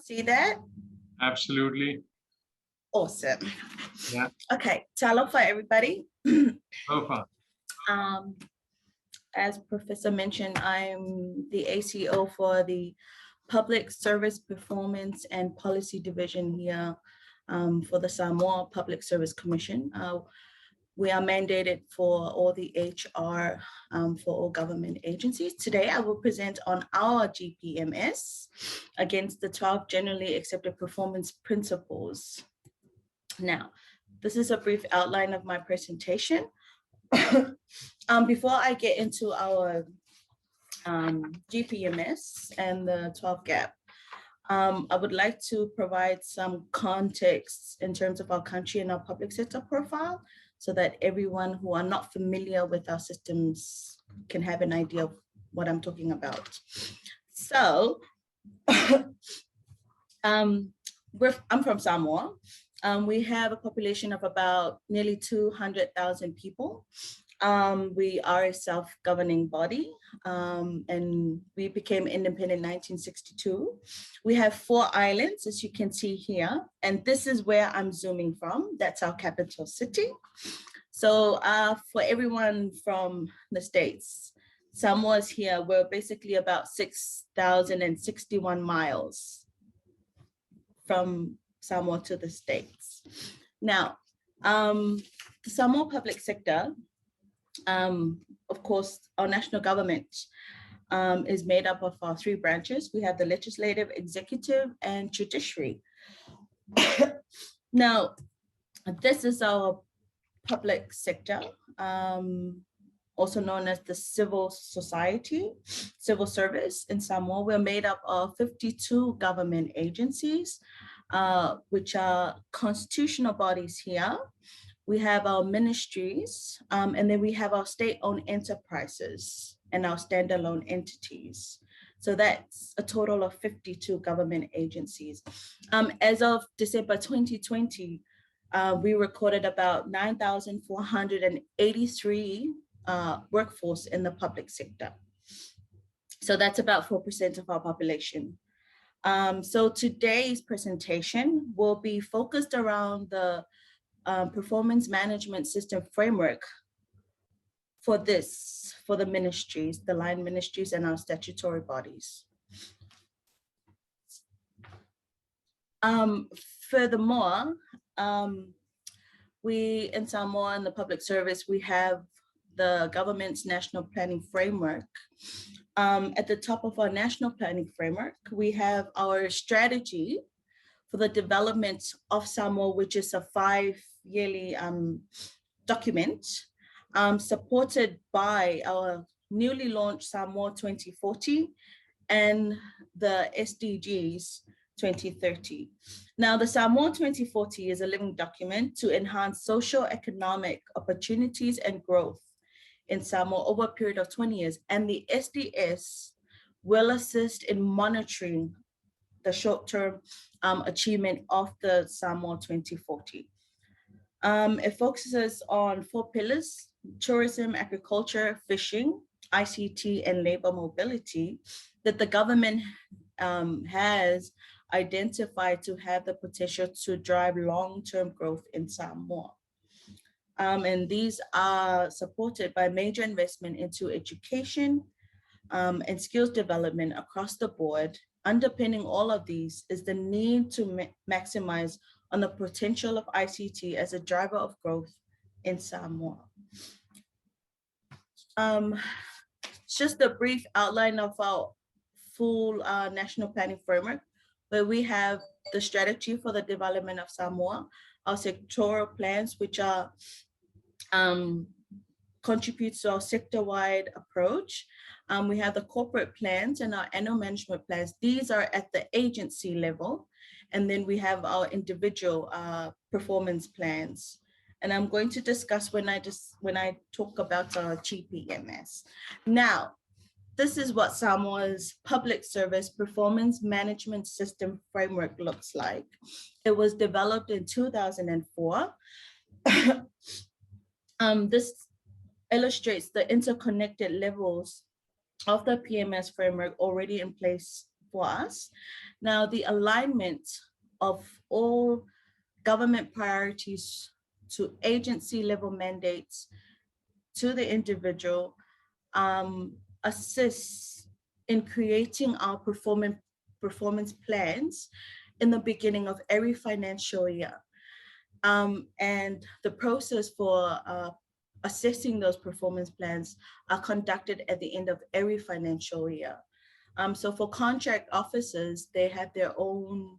See that? Absolutely. Awesome. Yeah. Okay, aloha everybody. Aloha. As Professor mentioned, I'm the ACO for the Public Service Performance and Policy Division here for the Samoa Public Service Commission. We are mandated for all the HR for all government agencies. Today, I will present on our GPMS against the 12 generally accepted performance principles. Now, this is a brief outline of my presentation. Before I get into our GPMS and the 12 gap, I would like to provide some context in terms of our country and our public sector profile so that everyone who are not familiar with our systems can have an idea of what I'm talking about. So, I'm from Samoa. We have a population of about nearly 200,000 people. We are a self-governing body, and we became independent in 1962. We have 4 islands, as you can see here, and this is where I'm zooming from. That's our capital city. So for everyone from the States, Samoa's here, we're basically about 6,061 miles from Samoa to the States. Now, the Samoa public sector, of course, our national government is made up of our 3 branches. We have the legislative, executive, and judiciary. Now, this is our public sector, also known as the civil society, civil service in Samoa. We're made up of 52 government agencies, which are constitutional bodies here. We have our ministries, and then we have our state-owned enterprises and our standalone entities. So that's a total of 52 government agencies. As of December 2020, we recorded about 9,483 workforce in the public sector. So that's about 4% of our population. So today's presentation will be focused around the performance management system framework for the ministries, the line ministries and our statutory bodies. Furthermore, we in Samoa in the public service, we have the government's national planning framework. At the top of our national planning framework, we have our strategy for the development of Samoa, which is a 5-yearly document supported by our newly launched Samoa 2040 and the SDGs 2030. Now, the Samoa 2040 is a living document to enhance socio-economic opportunities and growth in Samoa over a period of 20 years. And the SDS will assist in monitoring the short-term achievement of the Samoa 2040. It focuses on 4 pillars: tourism, agriculture, fishing, ICT, and labor mobility that the government has identified to have the potential to drive long-term growth in Samoa. And these are supported by major investment into education and skills development across the board. Underpinning all of these is the need to maximize on the potential of ICT as a driver of growth in Samoa. Just a brief outline of our full national planning framework, where we have the strategy for the development of Samoa, our sectoral plans, which are contributes to our sector-wide approach. We have the corporate plans and our annual management plans. These are at the agency level. And then we have our individual performance plans. And I'm going to discuss when I talk about our GPMS. Now, this is what Samoa's public service performance management system framework looks like. It was developed in 2004. This illustrates the interconnected levels of the PMS framework already in place for us. Now, the alignment of all government priorities to agency level mandates to the individual assists in creating our performance plans in the beginning of every financial year. And the process for assessing those performance plans are conducted at the end of every financial year. So for contract officers, they have their own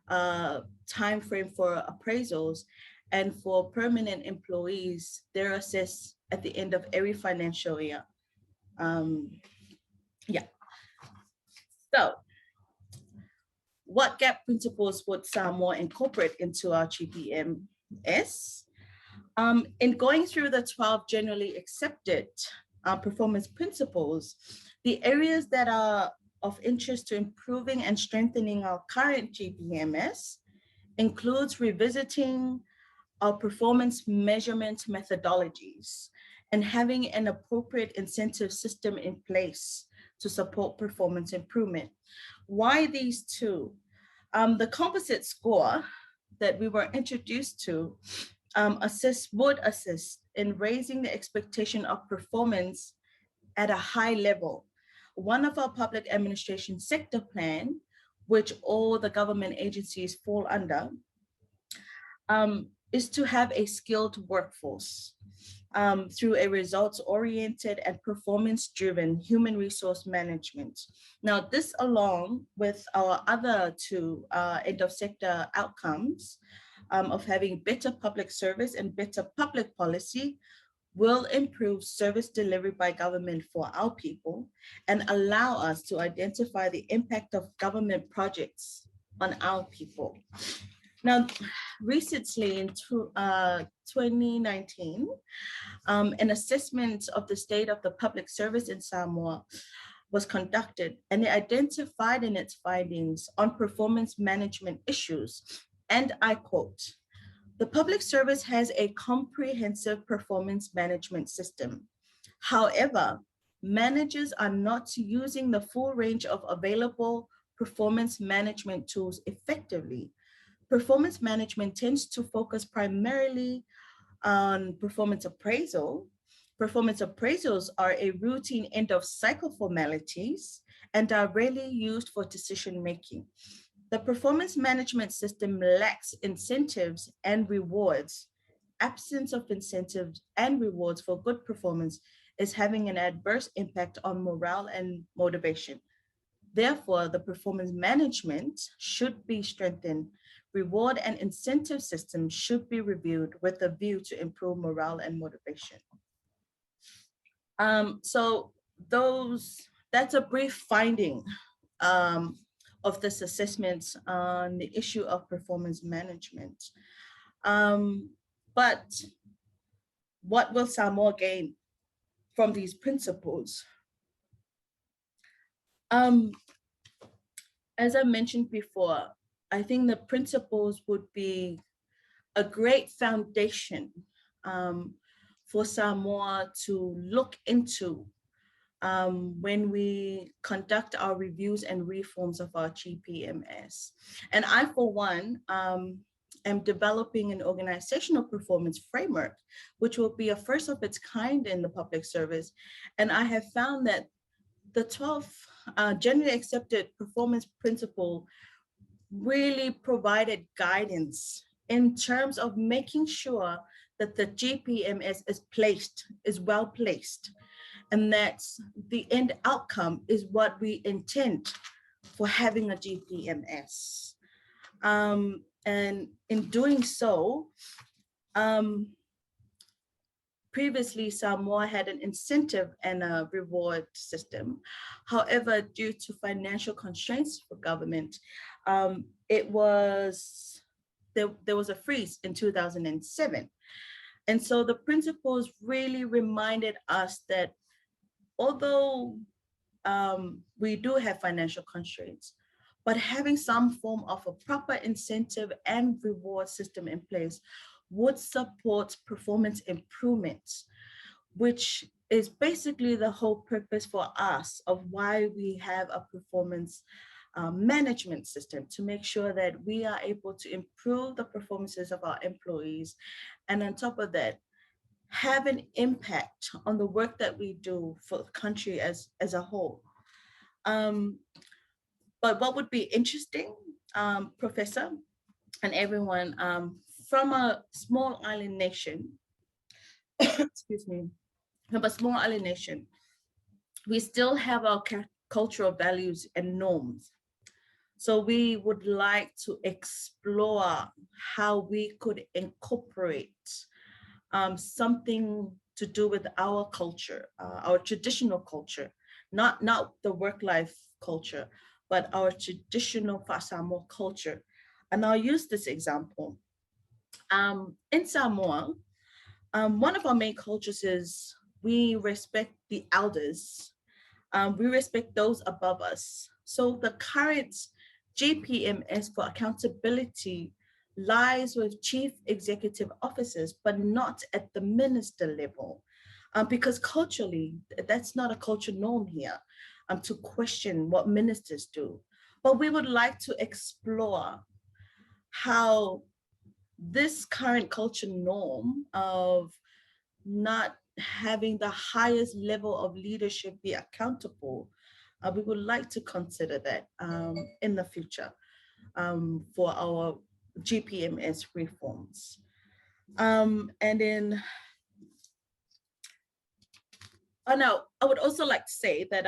time frame for appraisals, and for permanent employees, they're assessed at the end of every financial year. Yeah. So, what gap principles would Samoa incorporate into our GPMS? In going through the 12 generally accepted performance principles, the areas that are of interest to improving and strengthening our current GPMS includes revisiting our performance measurement methodologies and having an appropriate incentive system in place to support performance improvement. Why these two? The composite score that we were introduced to would assist in raising the expectation of performance at a high level. One of our public administration sector plan, which all the government agencies fall under, is to have a skilled workforce through a results-oriented and performance-driven human resource management. Now, this along with our other two end of sector outcomes of having better public service and better public policy will improve service delivery by government for our people and allow us to identify the impact of government projects on our people. Now, recently in 2019, an assessment of the state of the public service in Samoa was conducted, and it identified in its findings on performance management issues, and I quote, "The public service has a comprehensive performance management system. However, managers are not using the full range of available performance management tools effectively. Performance management tends to focus primarily on performance appraisal. Performance appraisals are a routine end of cycle formalities and are rarely used for decision making. The performance management system lacks incentives and rewards. Absence of incentives and rewards for good performance is having an adverse impact on morale and motivation. Therefore, the performance management should be strengthened. Reward and incentive systems should be reviewed with a view to improve morale and motivation." So that's a brief finding of this assessment on the issue of performance management. But what will Samoa gain from these principles? As I mentioned before, I think the principles would be a great foundation for Samoa to look into when we conduct our reviews and reforms of our GPMS. And I, for one, am developing an organizational performance framework, which will be a first of its kind in the public service. And I have found that the 12 generally accepted performance principle really provided guidance in terms of making sure that the GPMS is well placed, and that the end outcome is what we intend for having a GPMS. And in doing so, previously Samoa had an incentive and a reward system. However, due to financial constraints for government, there was a freeze in 2007. And so the principles really reminded us that although we do have financial constraints, but having some form of a proper incentive and reward system in place would support performance improvements, which is basically the whole purpose for us of why we have a performance management system to make sure that we are able to improve the performances of our employees. And on top of that, have an impact on the work that we do for the country as a whole. But what would be interesting, Professor and everyone, from a small island nation, excuse me, from a small island nation, we still have our cultural values and norms. So we would like to explore how we could incorporate something to do with our culture, our traditional culture, not the work-life culture, but our traditional Fa Samoa culture. And I'll use this example. In Samoa, one of our main cultures is we respect the elders. We respect those above us. So the current GPMS for accountability lies with chief executive officers, but not at the minister level. Because culturally, that's not a culture norm here, to question what ministers do. But we would like to explore how this current culture norm of not having the highest level of leadership be accountable, we would like to consider that in the future for our GPMS reforms. And then, oh no, I would also like to say that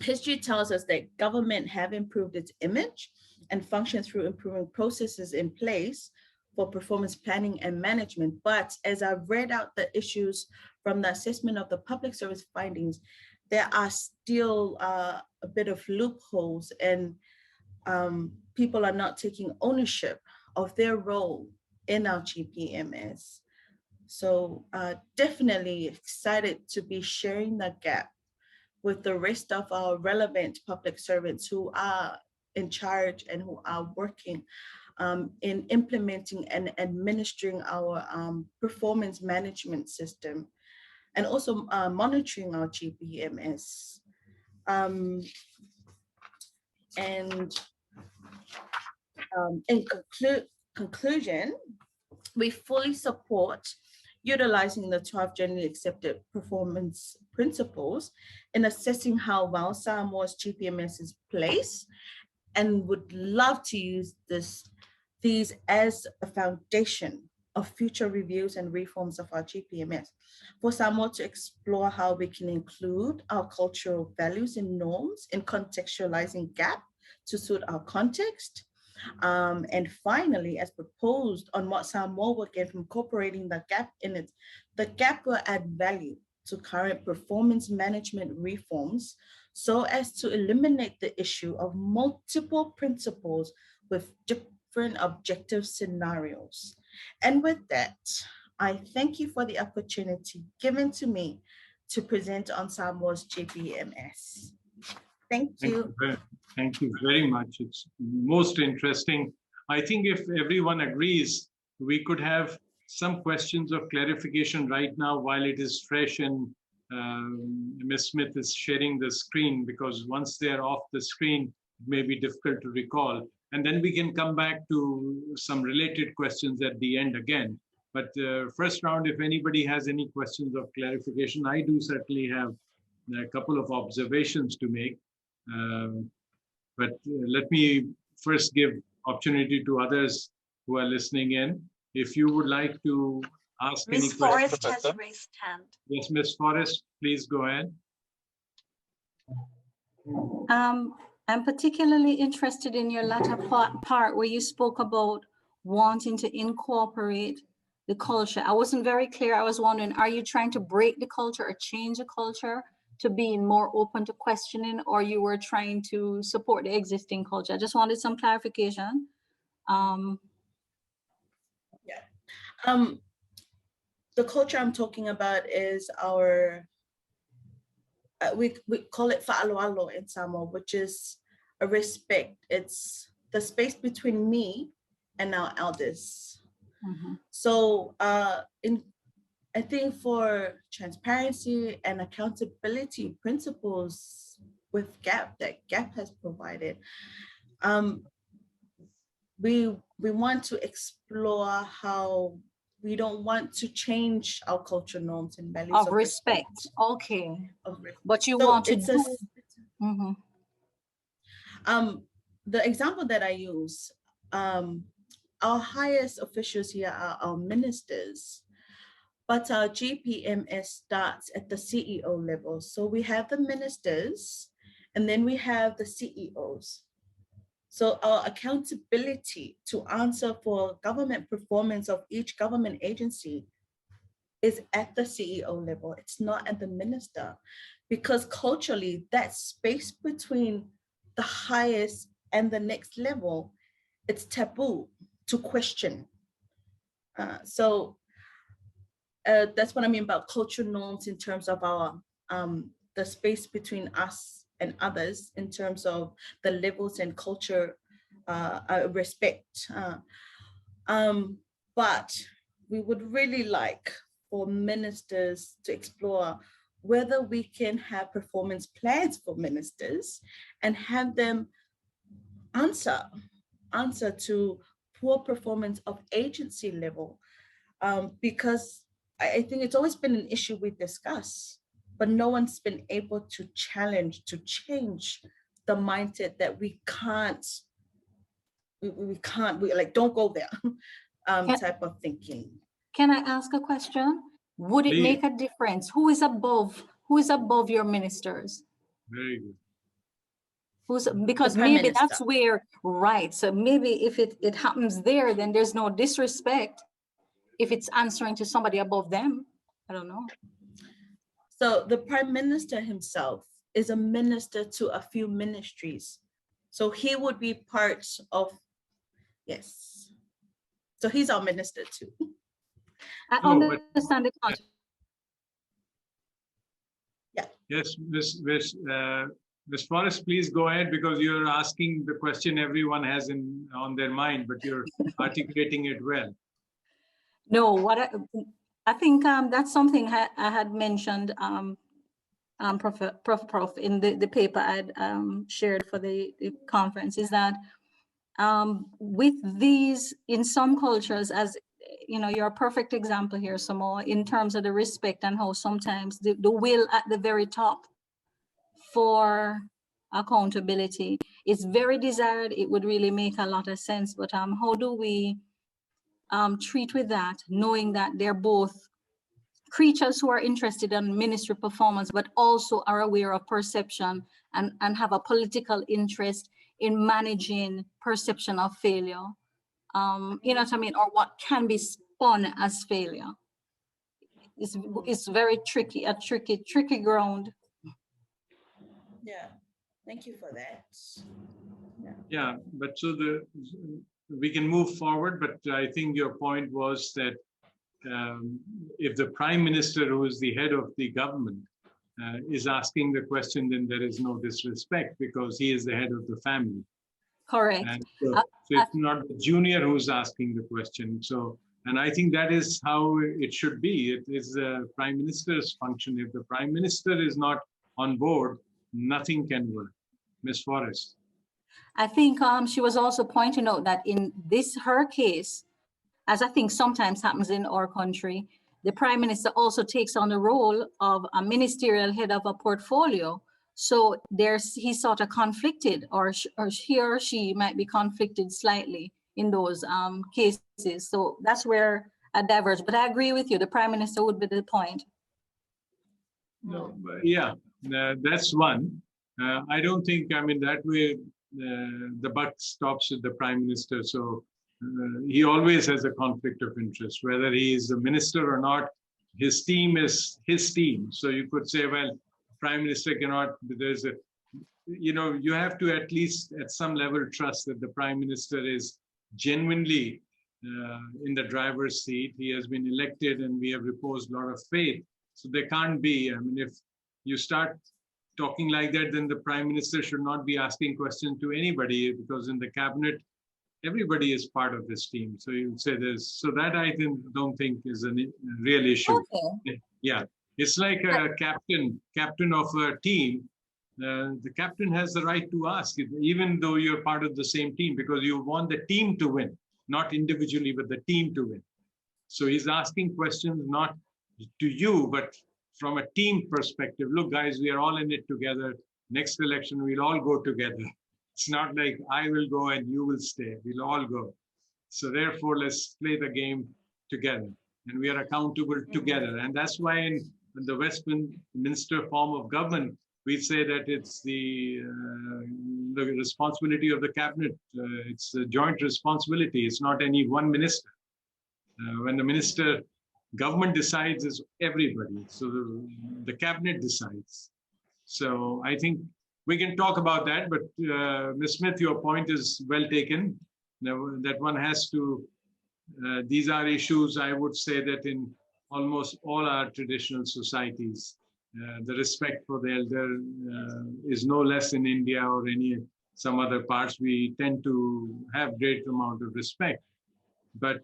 history tells us that government have improved its image and function through improving processes in place for performance planning and management. But as I read out the issues from the assessment of the public service findings, there are still a bit of loopholes, and people are not taking ownership of their role in our GPMS. So definitely excited to be sharing the gap with the rest of our relevant public servants who are in charge and who are working in implementing and administering our performance management system, and also monitoring our GPMS. And in conclusion, we fully support utilizing the 12 generally accepted performance principles in assessing how well Samoa's GPMS is placed, and would love to use these as a foundation of future reviews and reforms of our GPMS. For Samoa to explore how we can include our cultural values and norms in contextualizing gap to suit our context. And finally, as proposed on what Samoa will get from incorporating the gap in it, the gap will add value to current performance management reforms so as to eliminate the issue of multiple principles with different objective scenarios. And with that, I thank you for the opportunity given to me to present on Samoa's GPMS. Thank you. Thank you very much. It's most interesting. I think if everyone agrees, we could have some questions of clarification right now while it is fresh, and Ms. Smith is sharing the screen, because once they're off the screen, it may be difficult to recall. And then we can come back to some related questions at the end again. But first round, if anybody has any questions of clarification, I do certainly have a couple of observations to make. But let me first give opportunity to others who are listening in. If you would like to ask any questions. Ms. Forrest has raised hand. Yes, Ms. Forrest, please go ahead. I'm particularly interested in your latter part where you spoke about wanting to incorporate the culture. I wasn't very clear. I was wondering, are you trying to break the culture or change the culture to being more open to questioning, or you were trying to support the existing culture? I just wanted some clarification. The culture I'm talking about is our, we call it fa'aloalo in Samoa, which is a respect. It's the space between me and our elders. Mm-hmm. So I think for transparency and accountability principles with GAP that GAP has provided. We want to explore how we don't want to change our cultural norms and values Of respect. Okay. But you want to do. Mhm. The example that I use, our highest officials here are our ministers, but our GPMS starts at the CEO level. So we have the ministers, and then we have the CEOs. So our accountability to answer for government performance of each government agency is at the CEO level. It's not at the minister, because culturally that space between the highest and the next level, it's taboo to question. So that's what I mean about cultural norms in terms of our the space between us and others in terms of the levels and culture respect. But we would really like for ministers to explore whether we can have performance plans for ministers and have them answer to poor performance of agency level, because I think it's always been an issue we discuss, but no one's been able to challenge, to change the mindset that we can't like, don't go there type of thinking. Can I ask a question? Would it make a difference? Who is above your ministers? Very good. Because maybe that's where, right. So maybe if it happens there, then there's no disrespect if it's answering to somebody above them. I don't know. So the Prime Minister himself is a minister to a few ministries. So he would be part of, yes. So he's our minister too. I understand the concept. Yeah. Yes, Ms. Forrest, please go ahead, because you're asking the question everyone has on their mind, but you're articulating it well. No, what I think that's something I had mentioned, Prof, in the paper I'd shared for the conference, is that with these, in some cultures, as you know, you're a perfect example here, Samoa, in terms of the respect and how sometimes the will at the very top for accountability is very desired. It would really make a lot of sense, but how do we treat with that, knowing that they're both creatures who are interested in ministry performance, but also are aware of perception and have a political interest in managing perception of failure, you know what I mean, or what can be spun as failure. It's very tricky, a tricky ground. Yeah, thank you for that. Yeah, but so we can move forward, but I think your point was that if the Prime Minister, who is the head of the government, is asking the question, then there is no disrespect, because he is the head of the family. Correct. And so it's not the junior who's asking the question. So, and I think that is how it should be. It is the Prime Minister's function. If the Prime Minister is not on board, nothing can work. Ms. Forrest. I think she was also pointing out that in her case, as I think sometimes happens in our country, the Prime Minister also takes on the role of a ministerial head of a portfolio. So he's sort of conflicted, or he or she might be conflicted slightly in those cases. So that's where I diverge. But I agree with you. The Prime Minister would be the point. No, yeah, that's one. I don't think, I mean, that way the buck stops with the Prime Minister. So he always has a conflict of interest, whether he is a minister or not. His team is his team. So you could say, well, Prime Minister cannot, there's a, you know, you have to at least at some level trust that the Prime Minister is genuinely in the driver's seat. He has been elected and we have reposed a lot of faith. So there can't be, I mean, if you start talking like that, then the Prime Minister should not be asking questions to anybody, because in the cabinet, everybody is part of this team. So you would say this. So that I don't think is a real issue. Okay. Yeah. It's like a captain of a team. the captain has the right to ask, even though you're part of the same team, because you want the team to win, not individually, but the team to win. So he's asking questions not to you, but from a team perspective. Look, guys, we are all in it together. Next election, we'll all go together. It's not like I will go and you will stay. We'll all go. So therefore, let's play the game together. And we are accountable together. And that's why in the Westminster form of government, we say that it's the responsibility of the cabinet. It's a joint responsibility. It's not any one minister. When the government decides, is everybody. So the cabinet decides. So I think we can talk about that. But Ms. Smith, your point is well taken. That one has to. These are issues, I would say, that in almost all our traditional societies, the respect for the elder is no less in India or some other parts. We tend to have great amount of respect. But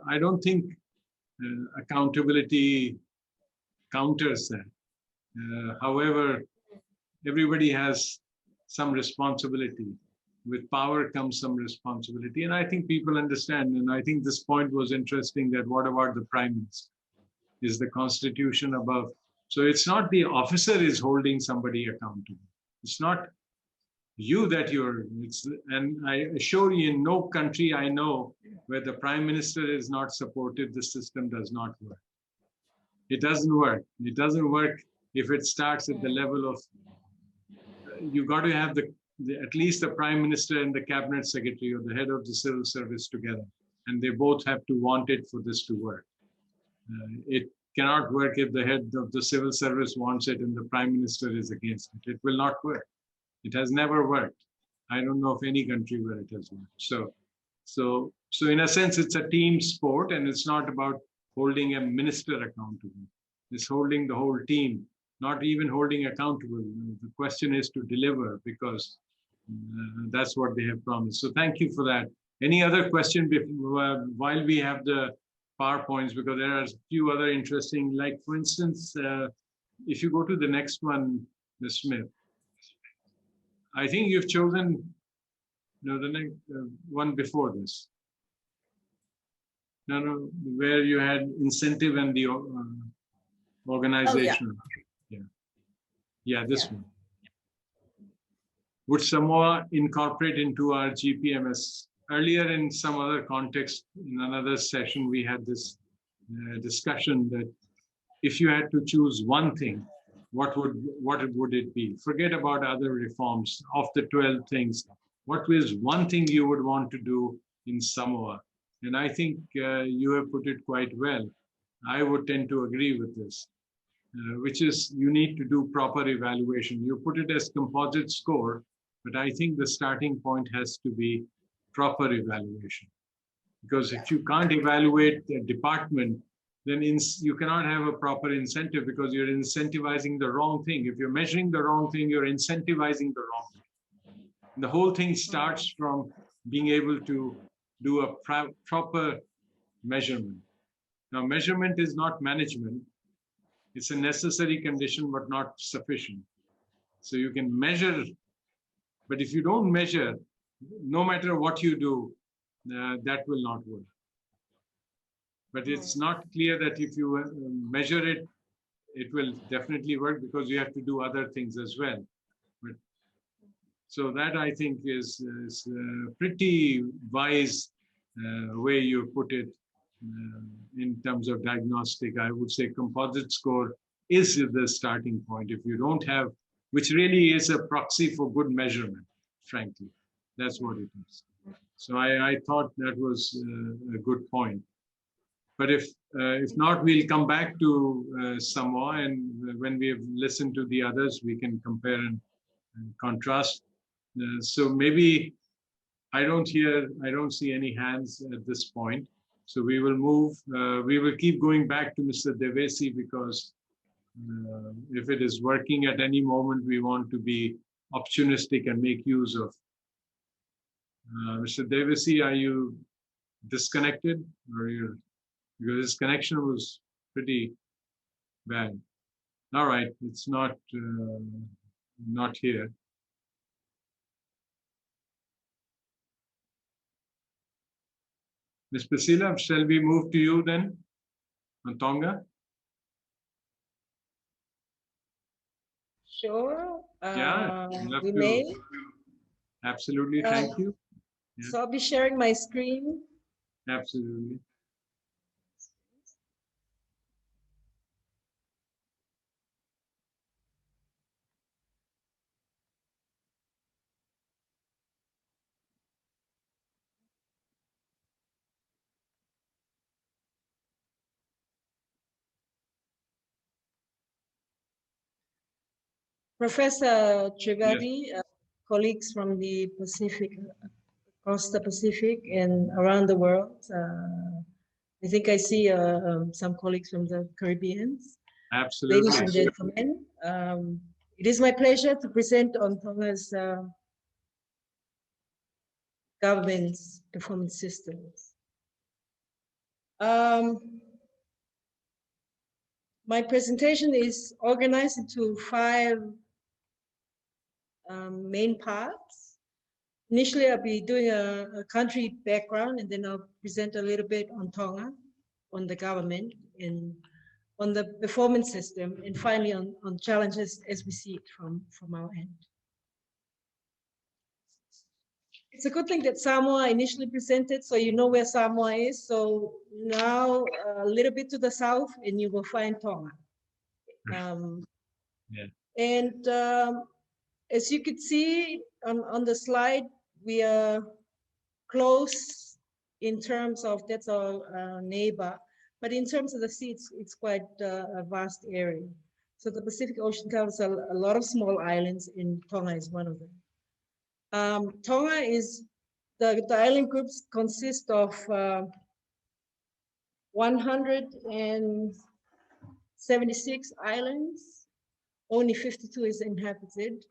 I don't think accountability counters that. However, everybody has some responsibility. With power comes some responsibility. And I think people understand. And I think this point was interesting, that what about the Prime Minister? Is the Constitution above? So it's not the officer is holding somebody accountable. It's not you that and I assure you, in no country I know where the Prime Minister is not supported, the system does not work. It doesn't work. It doesn't work if it starts at the level of, you got to have at least the Prime Minister and the Cabinet Secretary or the head of the civil service together. And they both have to want it for this to work. It cannot work if the head of the civil service wants it and the Prime Minister is against it. It will not work. It has never worked. I don't know of any country where it has worked. So in a sense, it's a team sport, and it's not about holding a minister accountable. It's holding the whole team, not even holding accountable. The question is to deliver, because that's what they have promised. So thank you for that. Any other question while we have the PowerPoints, because there are a few other interesting, like for instance, if you go to the next one, Ms. Smith, I think you've chosen the next one before this. No, where you had incentive and the organization. Oh, yeah, this one. Would Samoa incorporate into our GPMS? Earlier in some other context, in another session, we had this discussion that if you had to choose one thing, what would it be? Forget about other reforms. Of the 12 things, what is one thing you would want to do in Samoa? And I think you have put it quite well. I would tend to agree with this, which is you need to do proper evaluation. You put it as composite score, but I think the starting point has to be proper evaluation. Because if you can't evaluate the department, then you cannot have a proper incentive, because you're incentivizing the wrong thing. If you're measuring the wrong thing, you're incentivizing the wrong thing. And the whole thing starts from being able to do a proper measurement. Now, measurement is not management. It's a necessary condition, but not sufficient. So you can measure, but if you don't measure, no matter what you do, that will not work. But it's not clear that if you measure it, it will definitely work, because you have to do other things as well. But so that, I think, is a pretty wise way you put it in terms of diagnostic. I would say composite score is the starting point. If you don't have, which really is a proxy for good measurement, frankly, that's what it is. So I thought that was a good point. But if not, we'll come back to Samoa, and when we have listened to the others, we can compare and contrast. So maybe I don't see any hands at this point. So we will move. We will keep going back to Mr. Devesi, because if it is working at any moment, we want to be opportunistic and make use of. Mr. Devesi, are you disconnected, or you're? Because his connection was pretty bad. All right, it's not. Not here. Ms. Priscilla, shall we move to you then on Tonga? Sure. Yeah, love We to. may. Absolutely, thank you. Yeah. So I'll be sharing my screen. Absolutely. Professor Trivedi, colleagues from the Pacific, across the Pacific and around the world. I think I see some colleagues from the Caribbean. Absolutely. Ladies and gentlemen, it is my pleasure to present on Tonga's government's performance systems. My presentation is organized into 5 main parts. Initially, I'll be doing a country background, and then I'll present a little bit on Tonga, on the government, and on the performance system, and finally on challenges as we see it from our end. It's a good thing that Samoa initially presented, so you know where Samoa is. So now a little bit to the south, and you will find Tonga. Yeah. And as you could see on the slide, we are close in terms of, that's our neighbor, but in terms of the sea, it's quite a vast area. So the Pacific Ocean covers a lot of small islands, and Tonga is one of them. Tonga is, the island groups consist of 176 islands, only 52 is inhabited.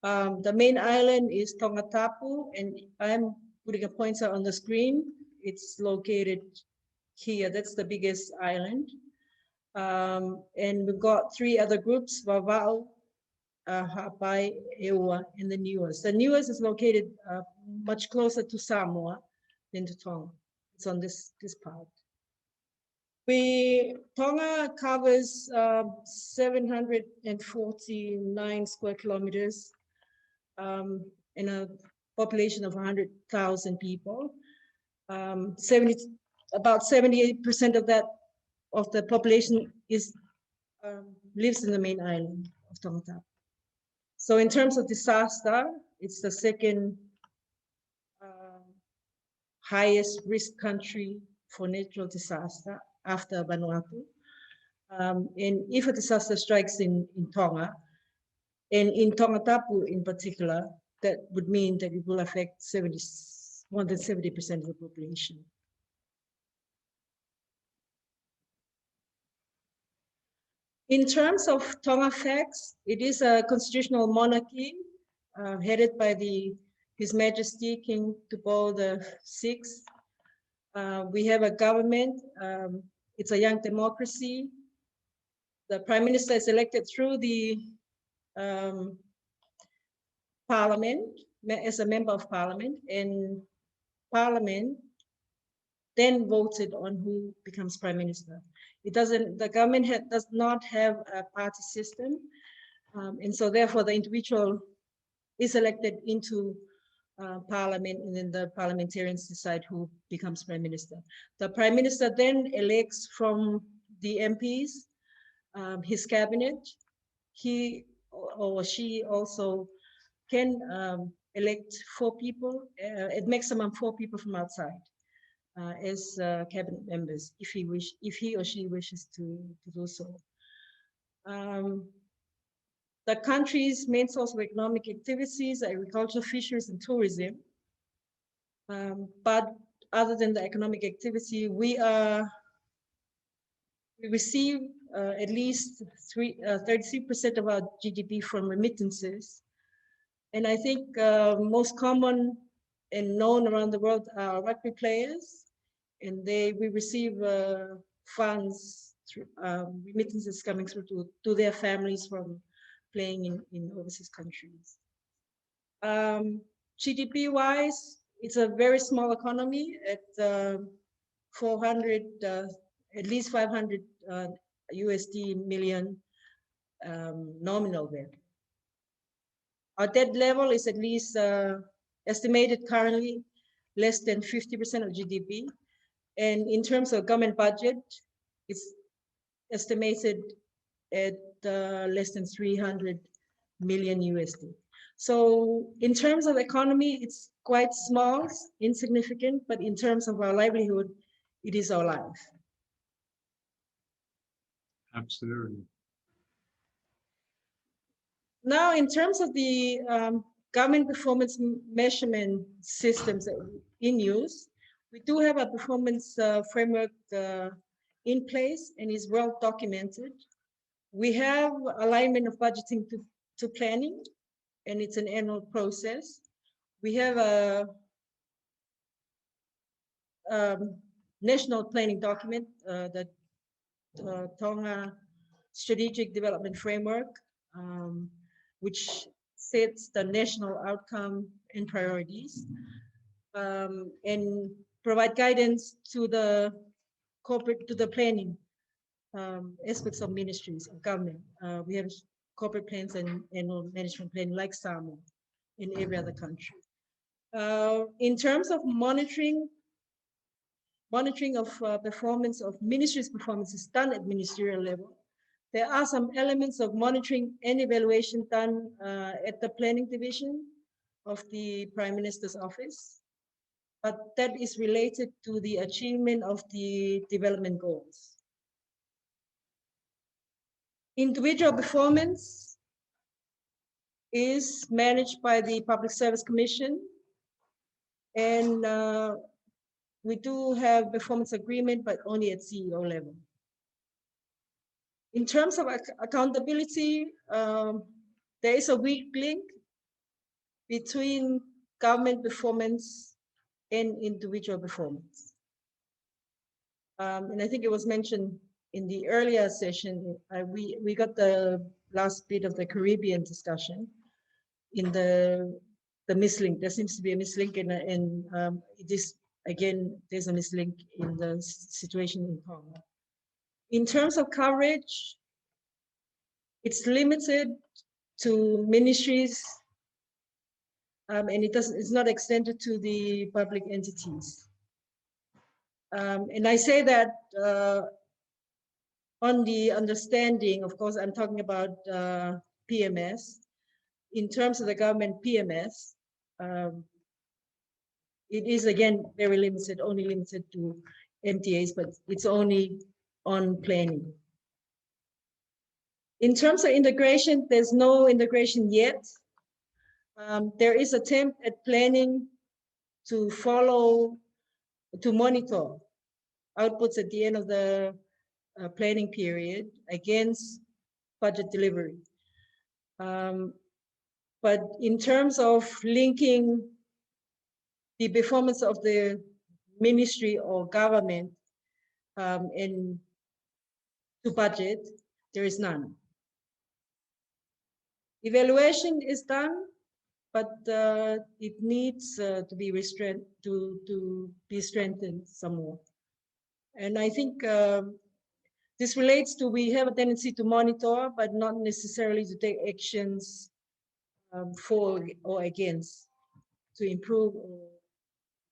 The main island is Tongatapu, and I'm putting a pointer on the screen. It's located here, that's the biggest island. And we've got 3 other groups, Vava'u, Hapai, Eua, and the Niuas. The Niuas is located much closer to Samoa than to Tonga. It's on this part. Tonga covers 749 square kilometers in a population of 100,000 people. About 78% of the population lives in the main island of Tongatapu. So in terms of disaster, it's the second highest risk country for natural disaster after Vanuatu. And if a disaster strikes in Tonga, and in Tongatapu in particular, that would mean that it will affect more than 70% of the population. In terms of Tonga facts, it is a constitutional monarchy headed by His Majesty King Tupou VI. We have a government. It's a young democracy. The Prime Minister is elected through the Parliament as a member of Parliament, and Parliament then voted on who becomes Prime Minister. The government does not have a party system, and so therefore the individual is elected into Parliament, and then the parliamentarians decide who becomes Prime Minister. The Prime Minister then elects from the MPs, his cabinet. He or she also can elect 4 people, at maximum 4 people from outside as cabinet members, if he or she wishes to do so. The country's main source of economic activities are agriculture, fisheries, and tourism. But other than the economic activity, we receive at least 33% of our GDP from remittances. And I think most common and known around the world are rugby players, and we receive funds through remittances coming through to their families playing in overseas countries. GDP wise, it's a very small economy at 400, at least 500 USD million nominal value. Our debt level is at least estimated currently less than 50% of GDP. And in terms of government budget, it's estimated at less than 300 million USD. So in terms of economy, it's quite small, insignificant, but in terms of our livelihood, it is our life. Absolutely. Now, in terms of the government performance measurement systems in use, we do have a performance framework in place and is well documented. We have alignment of budgeting to planning, and it's an annual process. We have a national planning document, the Tonga Strategic Development Framework, which sets the national outcome and priorities, and provide guidance to the corporate, to the planning aspects of ministries of government. We have corporate plans and annual management plan like SAMO in every other country. In terms of monitoring of performance of ministries' performance is done at ministerial level. There are some elements of monitoring and evaluation done at the planning division of the Prime Minister's office, but that is related to the achievement of the development goals. Individual performance is managed by the Public Service Commission, and we do have performance agreement, but only at CEO level. In terms of accountability, there is a weak link between government performance and individual performance. And I think it was mentioned in the earlier session, we got the last bit of the Caribbean discussion in the mislink. There seems to be a mislink, and it is, again, there's a mislink in the situation in Tonga. In terms of coverage, it's limited to ministries, and it's not extended to the public entities. And I say that on the understanding, of course, I'm talking about PMS. In terms of the government PMS, it is, again, very limited, only limited to MTAs, but it's only on planning. In terms of integration, there's no integration yet. There is attempt at planning to monitor outputs at the end of the planning period against budget delivery. But in terms of linking the performance of the ministry or government and to budget, there is none. Evaluation is done, but it needs to be strengthened some more. And I think this relates to, we have a tendency to monitor, but not necessarily to take actions for or against, to improve or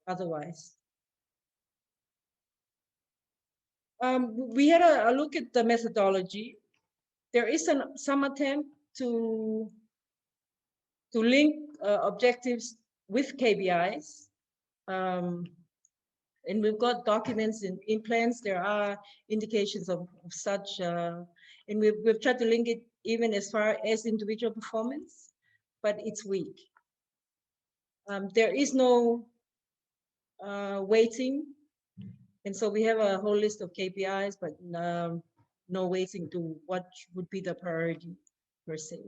otherwise. We had a look at the methodology. There is some attempt to link objectives with KPIs. And we've got documents in plans. There are indications of such, and we've tried to link it even as far as individual performance, but it's weak. There is no weighting, and so we have a whole list of KPIs, but no weighting to what would be the priority per se.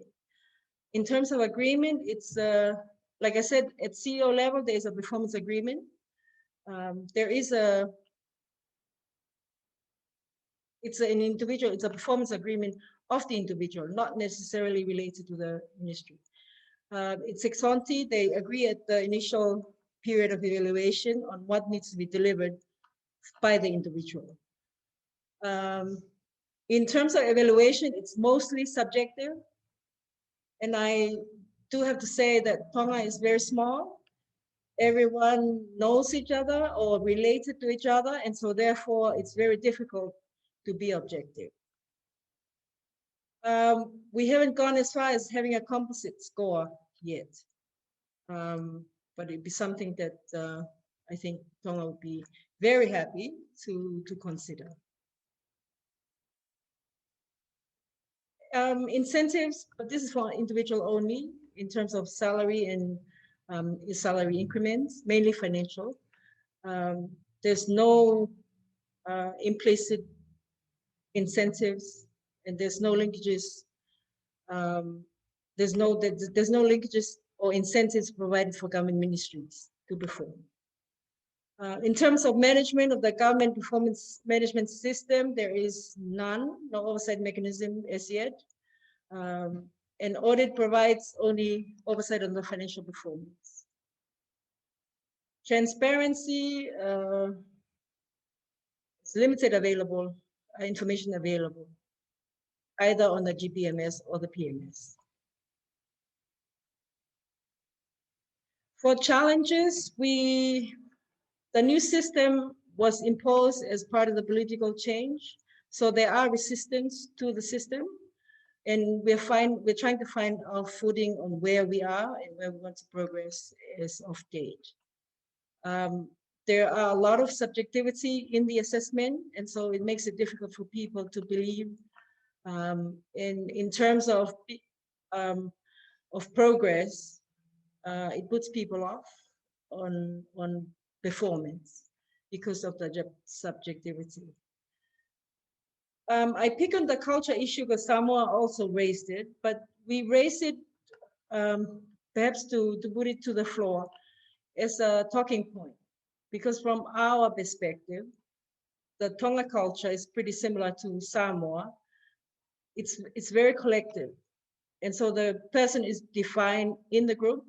In terms of agreement, it's like I said, at CEO level, there is a performance agreement. There is it's a performance agreement of the individual, not necessarily related to the ministry. It's ex ante. They agree at the initial period of evaluation on what needs to be delivered by the individual. In terms of evaluation, it's mostly subjective. And I do have to say that Tonga is very small. Everyone knows each other or related to each other. And so therefore, it's very difficult to be objective. We haven't gone as far as having a composite score yet. But it'd be something that I think Tonga would be very happy to consider. Incentives, but this is for individual only in terms of salary and salary increments, mainly financial. There's no implicit incentives, and there's no linkages. There's no linkages or incentives provided for government ministries to perform. In terms of management of the government performance management system, there is no oversight mechanism as yet. And audit provides only oversight on the financial performance. Transparency, it's limited information available, either on the GPMS or the PMS. For challenges, the new system was imposed as part of the political change. So there are resistance to the system. And we're trying to find our footing on where we are and where we want to progress as of date. There are a lot of subjectivity in the assessment. And so it makes it difficult for people to believe. In terms of progress, it puts people off on performance because of the subjectivity. I pick on the culture issue because Samoa also raised it, but we raised it perhaps to put it to the floor as a talking point, because from our perspective, the Tonga culture is pretty similar to Samoa. It's very collective. And so the person is defined in the group.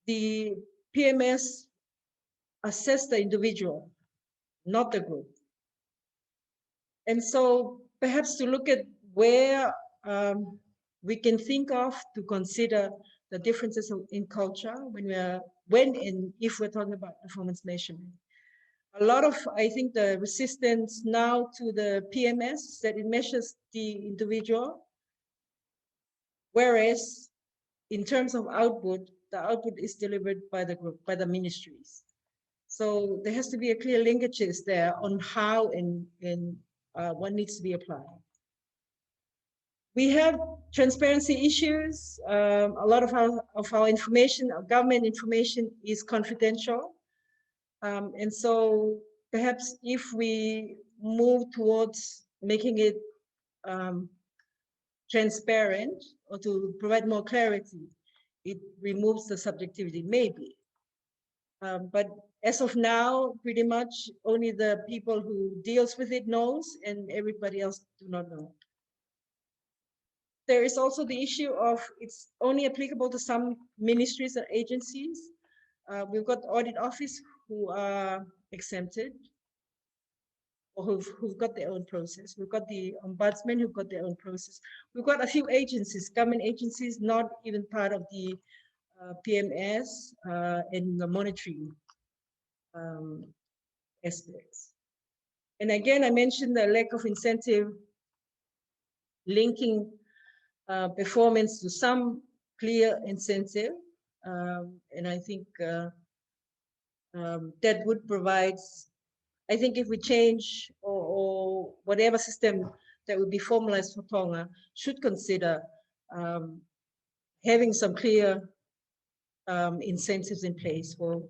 The PMS assess the individual, not the group. And so perhaps to look at where we can think of to consider the differences in culture when and if we're talking about performance measurement. A lot of, I think, the resistance now to the PMS that it measures the individual, whereas in terms of output, the output is delivered by the group, by the ministries. So there has to be a clear linkages there on how and what needs to be applied. We have transparency issues. A lot of our information, our government information is confidential. And so perhaps if we move towards making it transparent or to provide more clarity, it removes the subjectivity, maybe. But as of now, pretty much only the people who deals with it knows and everybody else do not know. There is also the issue of it's only applicable to some ministries or agencies. We've got the audit office who are exempted or who've got their own process. We've got the ombudsman who've got their own process. We've got a few agencies, government agencies, not even part of the PMS and the monitoring aspects. And again, I mentioned the lack of incentive linking performance to some clear incentive. And I think that would provide, I think if we change or whatever system that would be formalized for Tonga should consider having some clear incentives in place for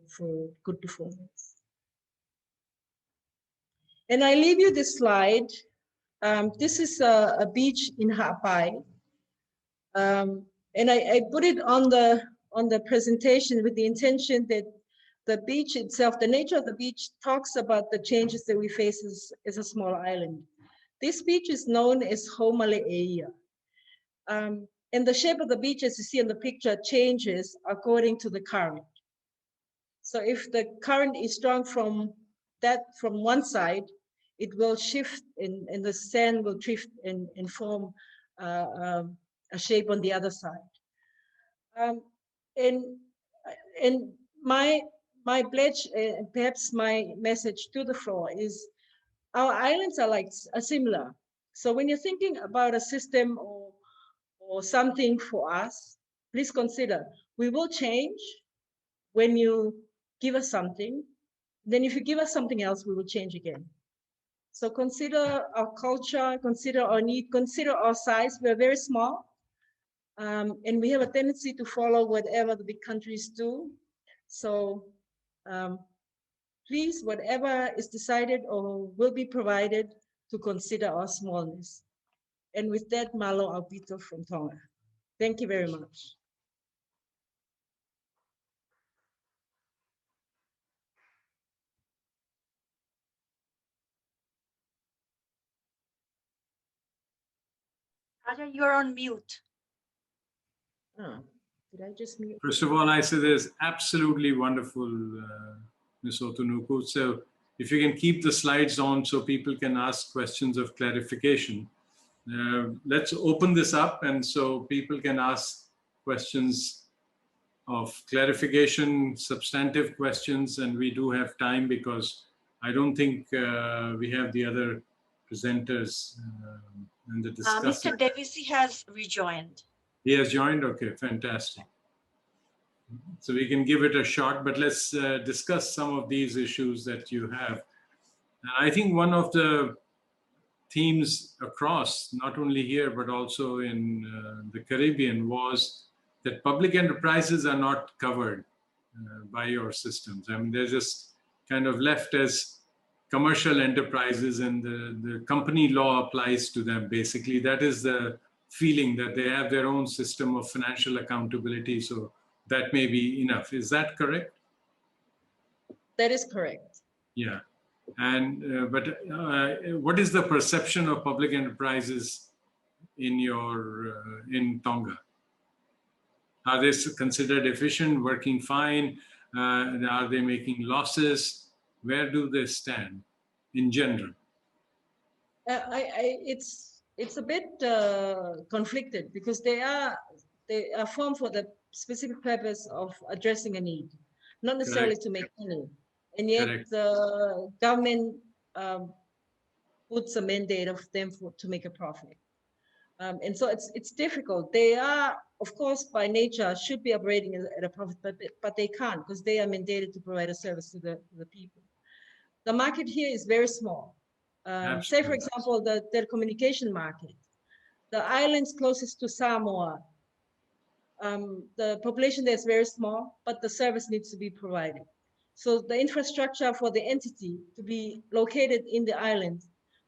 good performance. And I leave you this slide. This is a beach in Ha'apai. And I put it on the presentation with the intention that the beach itself, the nature of the beach talks about the changes that we face as a small island. This beach is known as Ho'omale'eia. And the shape of the beach, as you see in the picture, changes according to the current. So if the current is strong from one side, it will shift and the sand will drift and form a shape on the other side. And my pledge, perhaps my message to the floor is, our islands are similar. So when you're thinking about a system or something for us, please consider, we will change when you give us something. Then if you give us something else, we will change again. So consider our culture, consider our need, consider our size. We're very small. And we have a tendency to follow whatever the big countries do. So please, whatever is decided or will be provided, to consider our smallness. And with that, Malo Albito from Tonga. Thank you very much. Raja, you're on mute. Oh, did I just mute? First of all, I say there's absolutely wonderful, Ms. Otunuku. So if you can keep the slides on so people can ask questions of clarification. Let's open this up, and so people can ask questions of clarification, substantive questions, and we do have time because I don't think we have the other presenters and the discussers. Mr. Devisi has rejoined. He has joined? Okay, fantastic. So we can give it a shot, but let's discuss some of these issues that you have. And I think one of the themes across, not only here, but also in the Caribbean, was that public enterprises are not covered by your systems. I mean, they're just kind of left as commercial enterprises, and the company law applies to them. Basically, that is the feeling, that they have their own system of financial accountability. So that may be enough. Is that correct? That is correct. Yeah. And but what is the perception of public enterprises in Tonga? Are they considered efficient, working fine? Are they making losses? Where do they stand in general? It's a bit conflicted, because they are formed for the specific purpose of addressing a need, not necessarily to make money. And yet the government puts a mandate of them to make a profit. And so it's difficult. They are, of course, by nature, should be operating at a profit, but they can't, because they are mandated to provide a service to the people. The market here is very small. Say, for example, the telecommunication market. The islands closest to Samoa, the population there is very small, but the service needs to be provided. So the infrastructure for the entity to be located in the island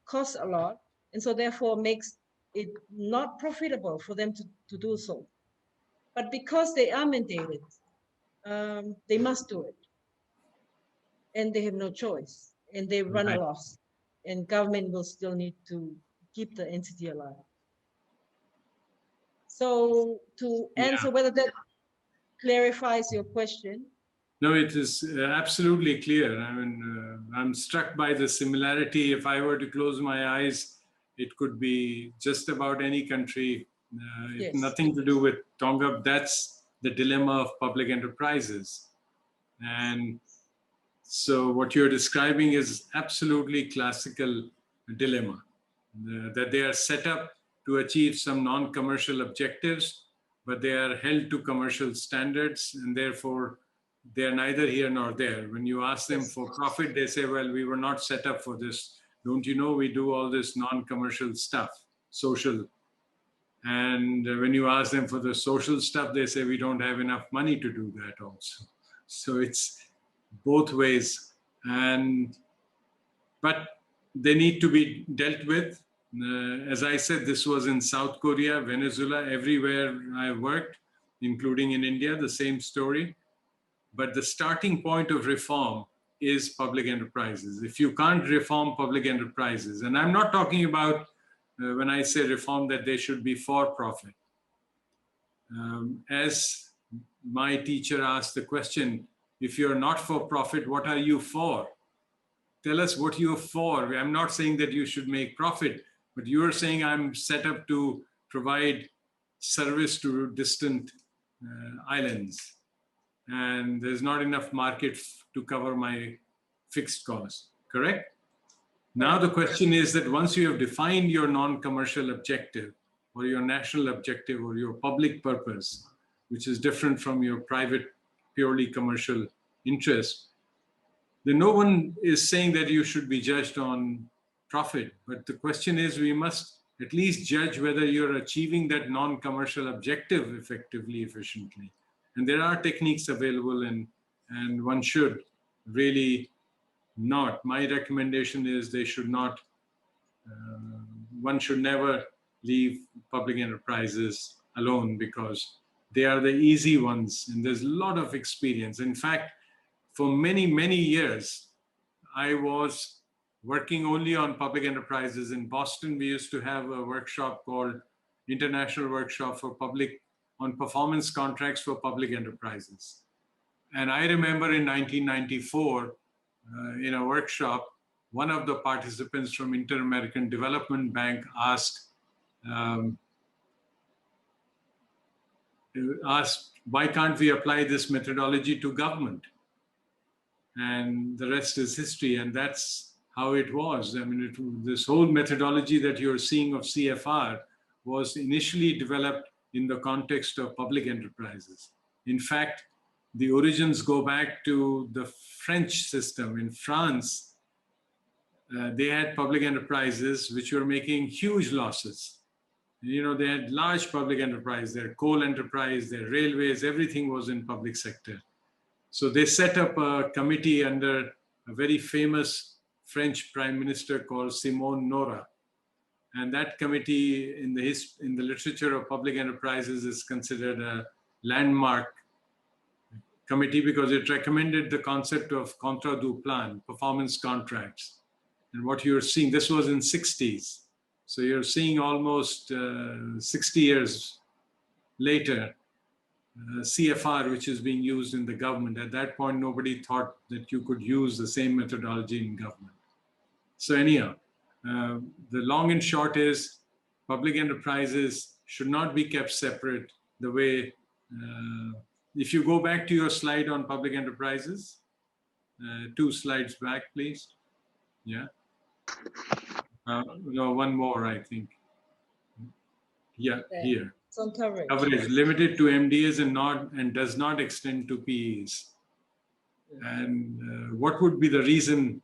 costs a lot, and so therefore makes it not profitable for them to do so. But because they are mandated, they must do it. And they have no choice, and they run a loss, and government will still need to keep the entity alive. So to answer whether that clarifies your question. No, it is absolutely clear. I mean, I'm struck by the similarity. If I were to close my eyes, it could be just about any country. Yes. Nothing to do with Tonga. That's the dilemma of public enterprises. And so what you're describing is absolutely classical dilemma, that they are set up to achieve some non-commercial objectives, but they are held to commercial standards, and therefore they're neither here nor there. When you ask them for profit, they say, well, we were not set up for this. Don't you know we do all this non-commercial stuff, social. And when you ask them for the social stuff, they say we don't have enough money to do that also. So it's both ways. But they need to be dealt with. As I said, this was in South Korea, Venezuela, everywhere I worked, including in India, the same story. But the starting point of reform is public enterprises. If you can't reform public enterprises, and I'm not talking about when I say reform that they should be for profit. As my teacher asked the question, if you're not for profit, what are you for? Tell us what you're for. I'm not saying that you should make profit, but you're saying I'm set up to provide service to distant islands, and there's not enough market to cover my fixed costs, correct? Now the question is that once you have defined your non-commercial objective or your national objective or your public purpose, which is different from your private, purely commercial interest, then no one is saying that you should be judged on profit. But the question is, we must at least judge whether you're achieving that non-commercial objective effectively, efficiently. And there are techniques available, and one should really not. My recommendation is they should not, one should never leave public enterprises alone, because they are the easy ones and there's a lot of experience. In fact, for many, many years, I was working only on public enterprises. In Boston, we used to have a workshop called International Workshop for Public on Performance Contracts for Public Enterprises. And I remember in 1994, in a workshop, one of the participants from Inter-American Development Bank asked, why can't we apply this methodology to government? And the rest is history, and that's how it was. I mean, this whole methodology that you're seeing of CFR was initially developed in the context of public enterprises. In fact, the origins go back to the French system. In France, they had public enterprises which were making huge losses. You know, they had large public enterprise, their coal enterprise, their railways, everything was in public sector. So they set up a committee under a very famous French prime minister called Simone Nora. And that committee in the literature of public enterprises is considered a landmark committee because it recommended the concept of contrat du plan, performance contracts. And what you're seeing, this was in 60s. So you're seeing almost 60 years later, CFR, which is being used in the government. At that point, nobody thought that you could use the same methodology in government. So anyhow, the long and short is public enterprises should not be kept separate the way, if you go back to your slide on public enterprises, 2 slides back, please. Yeah. No, one more, I think. Yeah, Okay. here. Some coverage. Coverage limited to MDAs and does not extend to PEs. And what would be the reason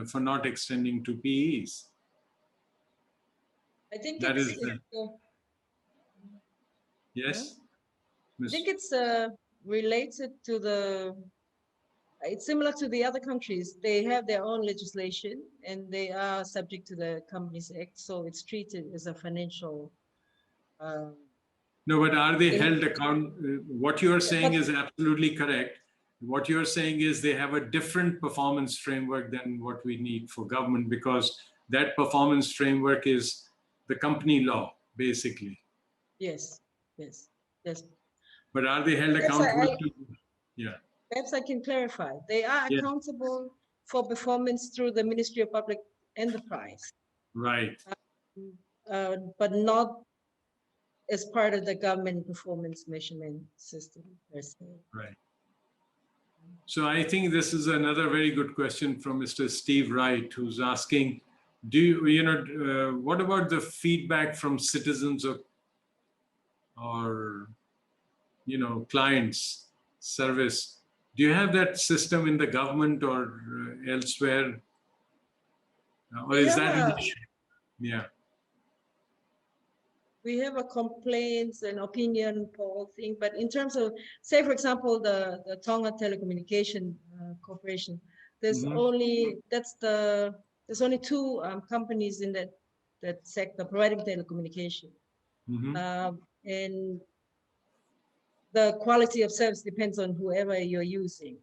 for not extending to PEs? I think That it's, is the, yes? I think it's related to the, it's similar to the other countries. They have their own legislation and they are subject to the Companies Act. So it's treated as a financial. No, but are they held account? What you're saying is absolutely correct. What you're saying is they have a different performance framework than what we need for government, because that performance framework is the company law, basically. Yes, yes, yes. But are they held accountable to? Yeah. Perhaps I can clarify. They are accountable for performance through the Ministry of Public Enterprise. Right. But not as part of the government performance measurement system per se. Right. So I think this is another very good question from Mr. Steve Wright, who's asking, what about the feedback from citizens or clients, service? Do you have that system in the government or elsewhere? Or is that an issue? Yeah. We have a complaints and opinion poll thing, but in terms of, say, for example, the Tonga Telecommunication Corporation, there's only, there's only 2 companies in that sector providing telecommunication. And the quality of service depends on whoever you're using.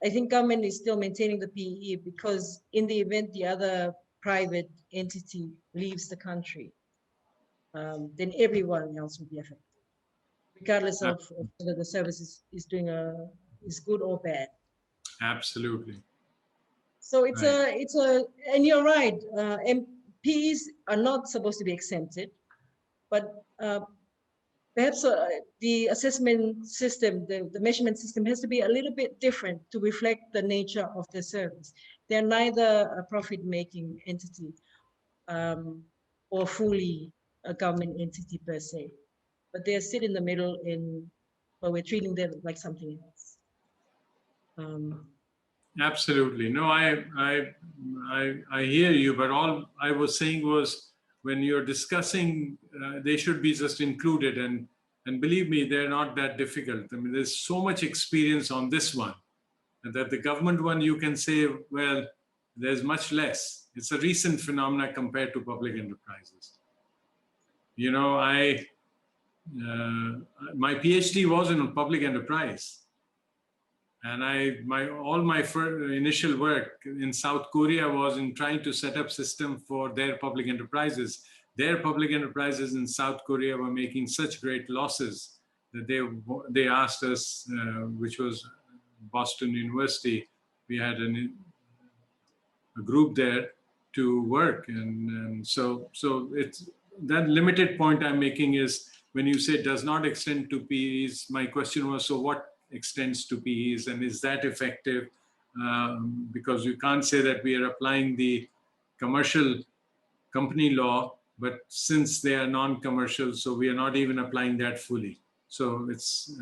I think government is still maintaining the PE because in the event the other private entity leaves the country, then everyone else will be affected, regardless of whether the service is doing is good or bad. Absolutely. So it's Right. and you're right. MPs are not supposed to be exempted, but perhaps the assessment system, the measurement system has to be a little bit different to reflect the nature of the service. They're neither a profit-making entity or fully a government entity per se, but they sit in the middle but we're treating them like something else. Absolutely. No, I hear you, but all I was saying was when you're discussing, they should be just included, and believe me, they're not that difficult. I mean, there's so much experience on this one, and that the government one, you can say, well, there's much less. It's a recent phenomena compared to public enterprises. You know, my PhD was in public enterprise. And all my initial work in South Korea was in trying to set up system for their public enterprises. Their public enterprises in South Korea were making such great losses that they asked us, which was Boston University, we had a group there to work. And so it's that limited point I'm making is when you say does not extend to PEs, my question was, so what extends to PEs, and is that effective? Because you can't say that we are applying the commercial company law, but since they are non-commercial, so we are not even applying that fully. So it's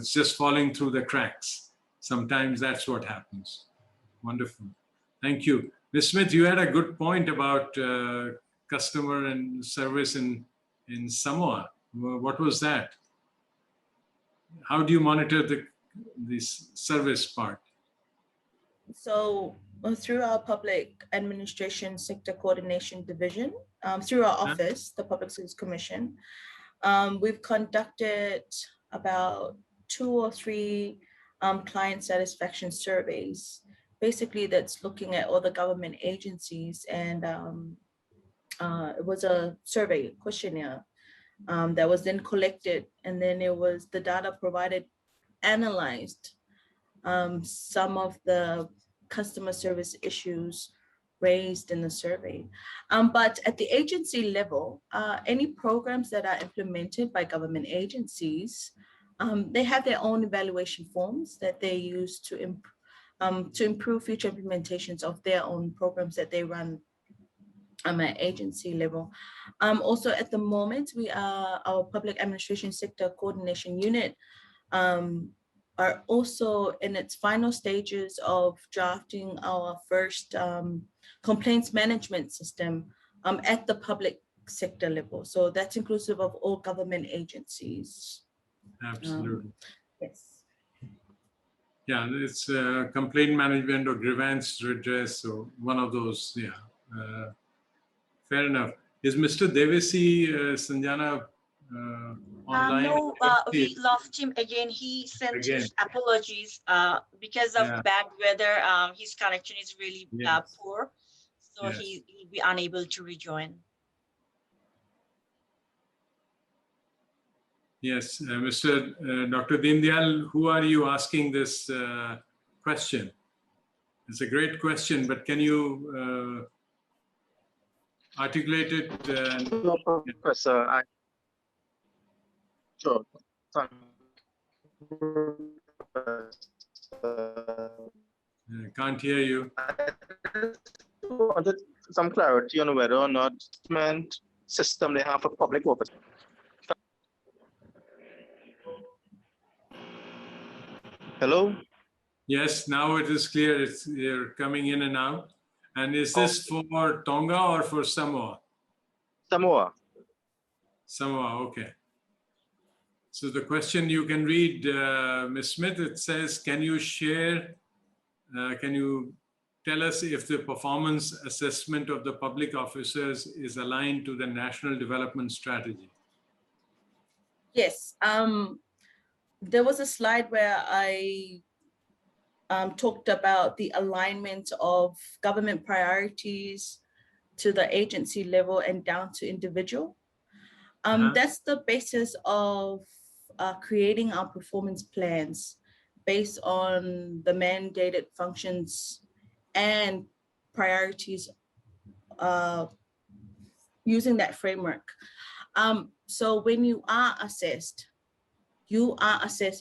just falling through the cracks. Sometimes that's what happens. Wonderful. Thank you. Ms. Smith, you had a good point about customer and service in Samoa. What was that? How do you monitor this service part? So through our Public Administration Sector Coordination Division, through our office, the Public Service Commission, we've conducted about 2 or 3 client satisfaction surveys. Basically, that's looking at all the government agencies, and it was a survey questionnaire that was then collected, and then it was the data provided, analyzed some of the customer service issues raised in the survey. But at the agency level, any programs that are implemented by government agencies, they have their own evaluation forms that they use to improve future implementations of their own programs that they run at agency level. Also at the moment, our Public Administration Sector Coordination Unit are also in its final stages of drafting our first complaints management system at the public sector level. So that's inclusive of all government agencies. Absolutely. Yes. Yeah, it's complaint management or grievance redress, so one of those, yeah. Fair enough. Is Mr. Devesi Sanjana online? No, we lost him again. He sent his apologies because of bad weather. His connection is really poor, so he'll be unable to rejoin. Yes, Mr. Dr. Deendayal, who are you asking this question? It's a great question, but can you articulate it? No, Professor. Sure. Can't hear you. I wanted some clarity on whether or not system they have for public office. Hello? Yes, now it is clear. You're coming in and out. And is this for Tonga or for Samoa? Samoa. Samoa, okay. So the question you can read, Ms. Smith, it says, can you tell us if the performance assessment of the public officers is aligned to the National Development Strategy? Yes. There was a slide where I talked about the alignment of government priorities to the agency level and down to individual. That's the basis of creating our performance plans based on the mandated functions and priorities using that framework. So when you are assessed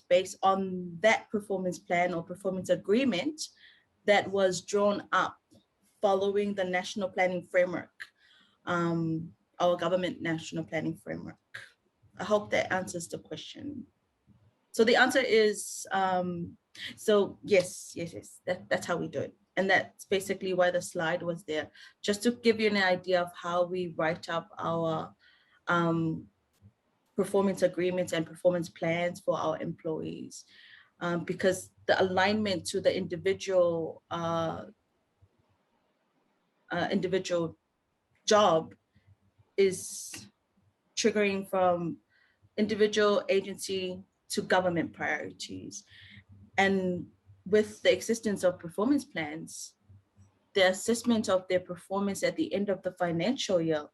based on that performance plan or performance agreement that was drawn up following the national planning framework, our government national planning framework. I hope that answers the question. So the answer is, so yes, that's how we do it. And that's basically why the slide was there, just to give you an idea of how we write up our performance agreements and performance plans for our employees, because the alignment to the individual individual job is triggering from individual agency to government priorities. And with the existence of performance plans, the assessment of their performance at the end of the financial year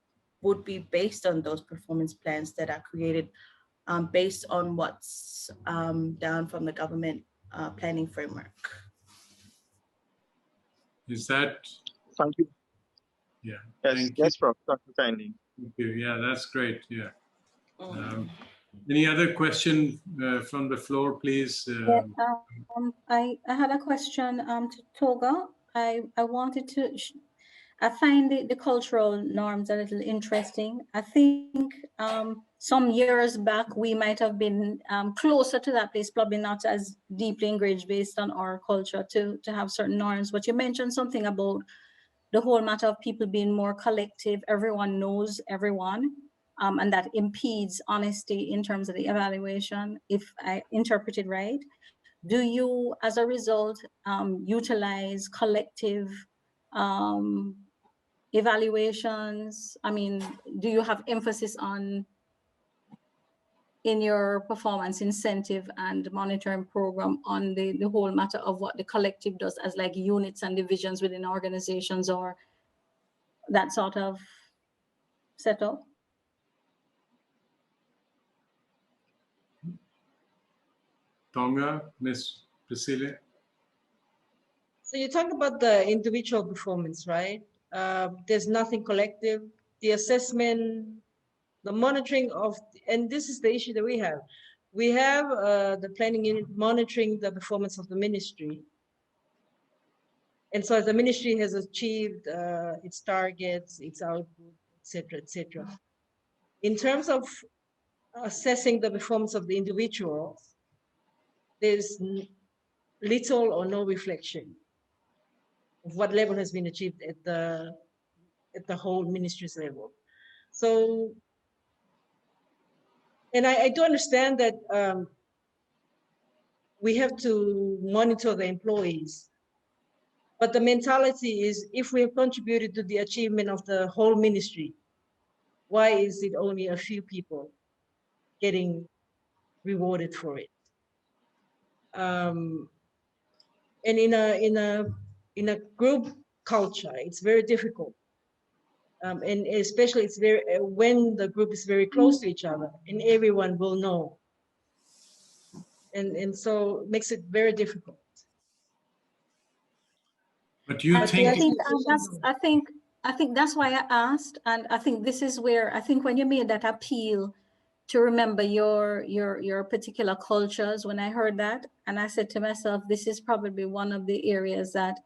would be based on those performance plans that are created based on what's down from the government planning framework. Is that? Thank you. Yeah. Yes, yes, Prof. Dr. Kindly. Thank you. Yeah, that's great. Yeah. Any other question from the floor, please? I had a question to Toga. I wanted to, I find the cultural norms a little interesting. I think some years back, we might have been closer to that place, probably not as deeply engaged based on our culture to have certain norms. But you mentioned something about the whole matter of people being more collective, everyone knows everyone, and that impedes honesty in terms of the evaluation, if I interpret it right. Do you, as a result, utilize collective evaluations? I mean, do you have emphasis on in your performance incentive and monitoring program on the whole matter of what the collective does as like units and divisions within organizations or that sort of setup? Tonga, Ms. Priscilla? So you talk about the individual performance, right? There's nothing collective. The assessment, the monitoring of, and this is the issue that we have. We have the planning unit monitoring the performance of the ministry. And so as the ministry has achieved its targets, its output, et cetera, et cetera. In terms of assessing the performance of the individuals, there's little or no reflection of what level has been achieved at the whole ministry's level. So, and I do understand that we have to monitor the employees, but the mentality is if we have contributed to the achievement of the whole ministry, why is it only a few people getting rewarded for it? And in a group culture, it's very difficult. And especially it's very when the group is very close to each other and everyone will know. And so it makes it very difficult. But you I think that's why I asked, and I think this is where I think when you made that appeal to remember your particular cultures, when I heard that, and I said to myself, this is probably one of the areas that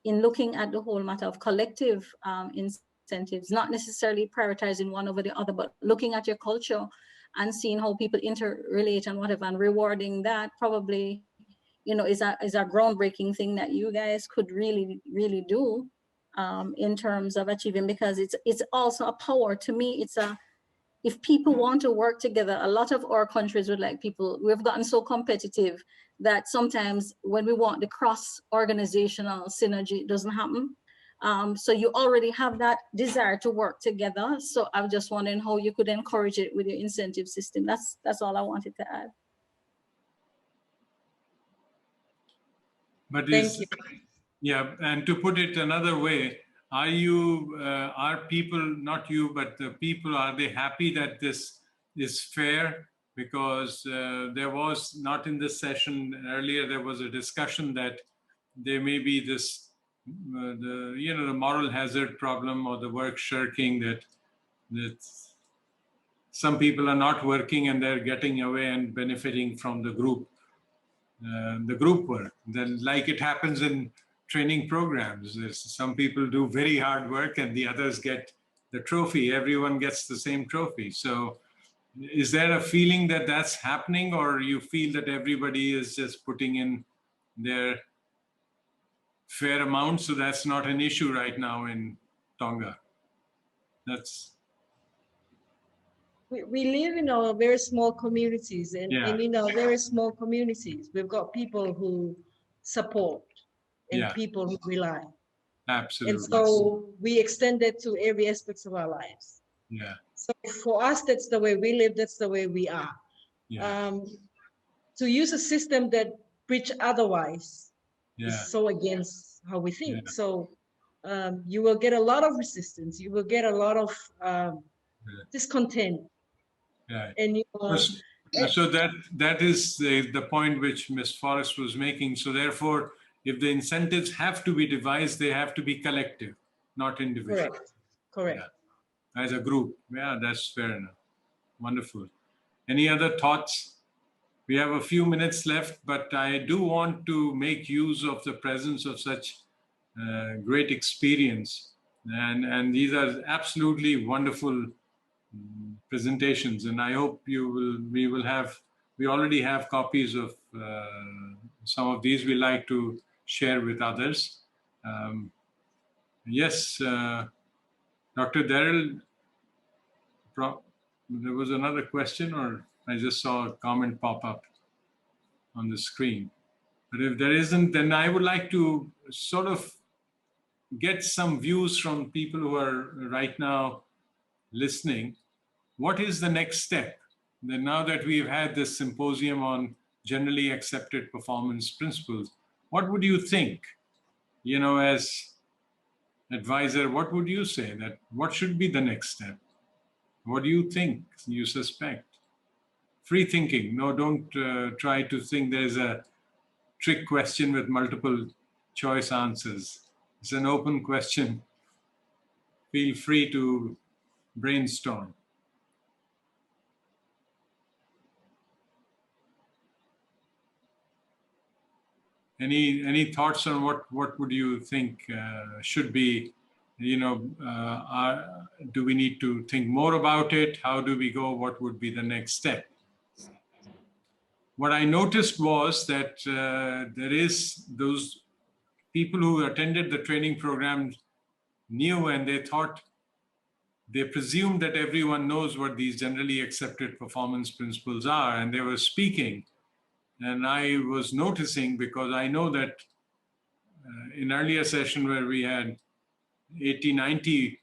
in looking at the whole matter of collective incentives, not necessarily prioritizing one over the other, but looking at your culture and seeing how people interrelate and whatever, and rewarding that probably, you know, is a groundbreaking thing that you guys could really do in terms of achieving, because it's also a power. To me, it's a, if people want to work together, a lot of our countries would like people, we've gotten so competitive that sometimes when we want the cross-organizational synergy, it doesn't happen. So you already have that desire to work together. So I'm just wondering how you could encourage it with your incentive system. That's all I wanted to add. But Thank you. yeah, and to put it another way, are people, not you, but the people, are they happy that this is fair? Because there was, not in this session earlier, there was a discussion that there may be this, the moral hazard problem or the work shirking, that some people are not working and they're getting away and benefiting from the group work. Then, like it happens in training programs, some people do very hard work and the others get the trophy. Everyone gets the same trophy. So is there a feeling that that's happening, or you feel that everybody is just putting in their fair amount, so that's not an issue right now in Tonga? We live in our very small communities, and in our very small communities, we've got people who support and people who rely. Absolutely. And so we extend that to every aspect of our lives. Yeah. So for us, that's the way we live, that's the way we are. Yeah. To use a system that preach otherwise is so against how we think. Yeah. So you will get a lot of resistance, you will get a lot of discontent. Yeah. And so that is the point which Ms. Forrest was making. So therefore, if the incentives have to be devised, they have to be collective, not individual. Correct. Yeah. As a group. Yeah, that's fair enough. Wonderful. Any other thoughts? We have a few minutes left, but I do want to make use of the presence of such great experience. And these are absolutely wonderful presentations, and I hope we already have copies of some of these. We like to share with others. Yes, Dr. Daryl, there was another question, or I just saw a comment pop up on the screen. But if there isn't, then I would like to sort of get some views from people who are right now listening. What is the next step? Then now that we've had this symposium on generally accepted performance principles, what would you think? As advisor, what would you say? That what should be the next step? What do you think? You suspect? Free thinking. No, don't try to think there's a trick question with multiple choice answers. It's an open question. Feel free to brainstorm. Any thoughts on what would you think should be, do we need to think more about it? How do we go? What would be the next step? What I noticed was that there is those people who attended the training program knew, and they presumed that everyone knows what these generally accepted performance principles are, and they were speaking. And I was noticing, because I know that in earlier session where we had 80, 90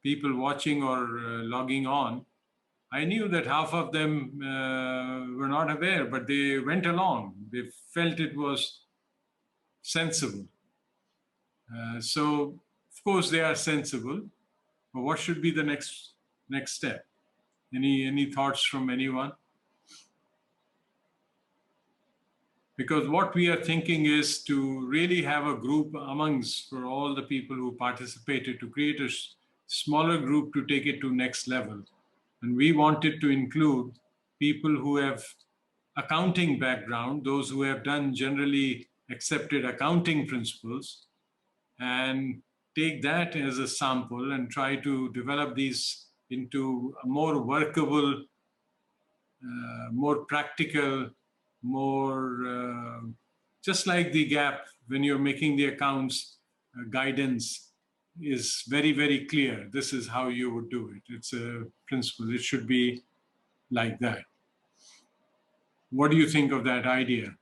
people watching or logging on, I knew that half of them were not aware, but they went along. They felt it was sensible. So, of course, they are sensible, but what should be the next step? Any thoughts from anyone? Because what we are thinking is to really have a group for all the people who participated, to create a smaller group to take it to next level. And we wanted to include people who have accounting background, those who have done generally accepted accounting principles, and take that as a sample and try to develop these into a more workable, more practical, more just like the GAP, when you're making the accounts, guidance is very, very clear. This is how you would do it. It's a principle. It should be like that. What do you think of that idea?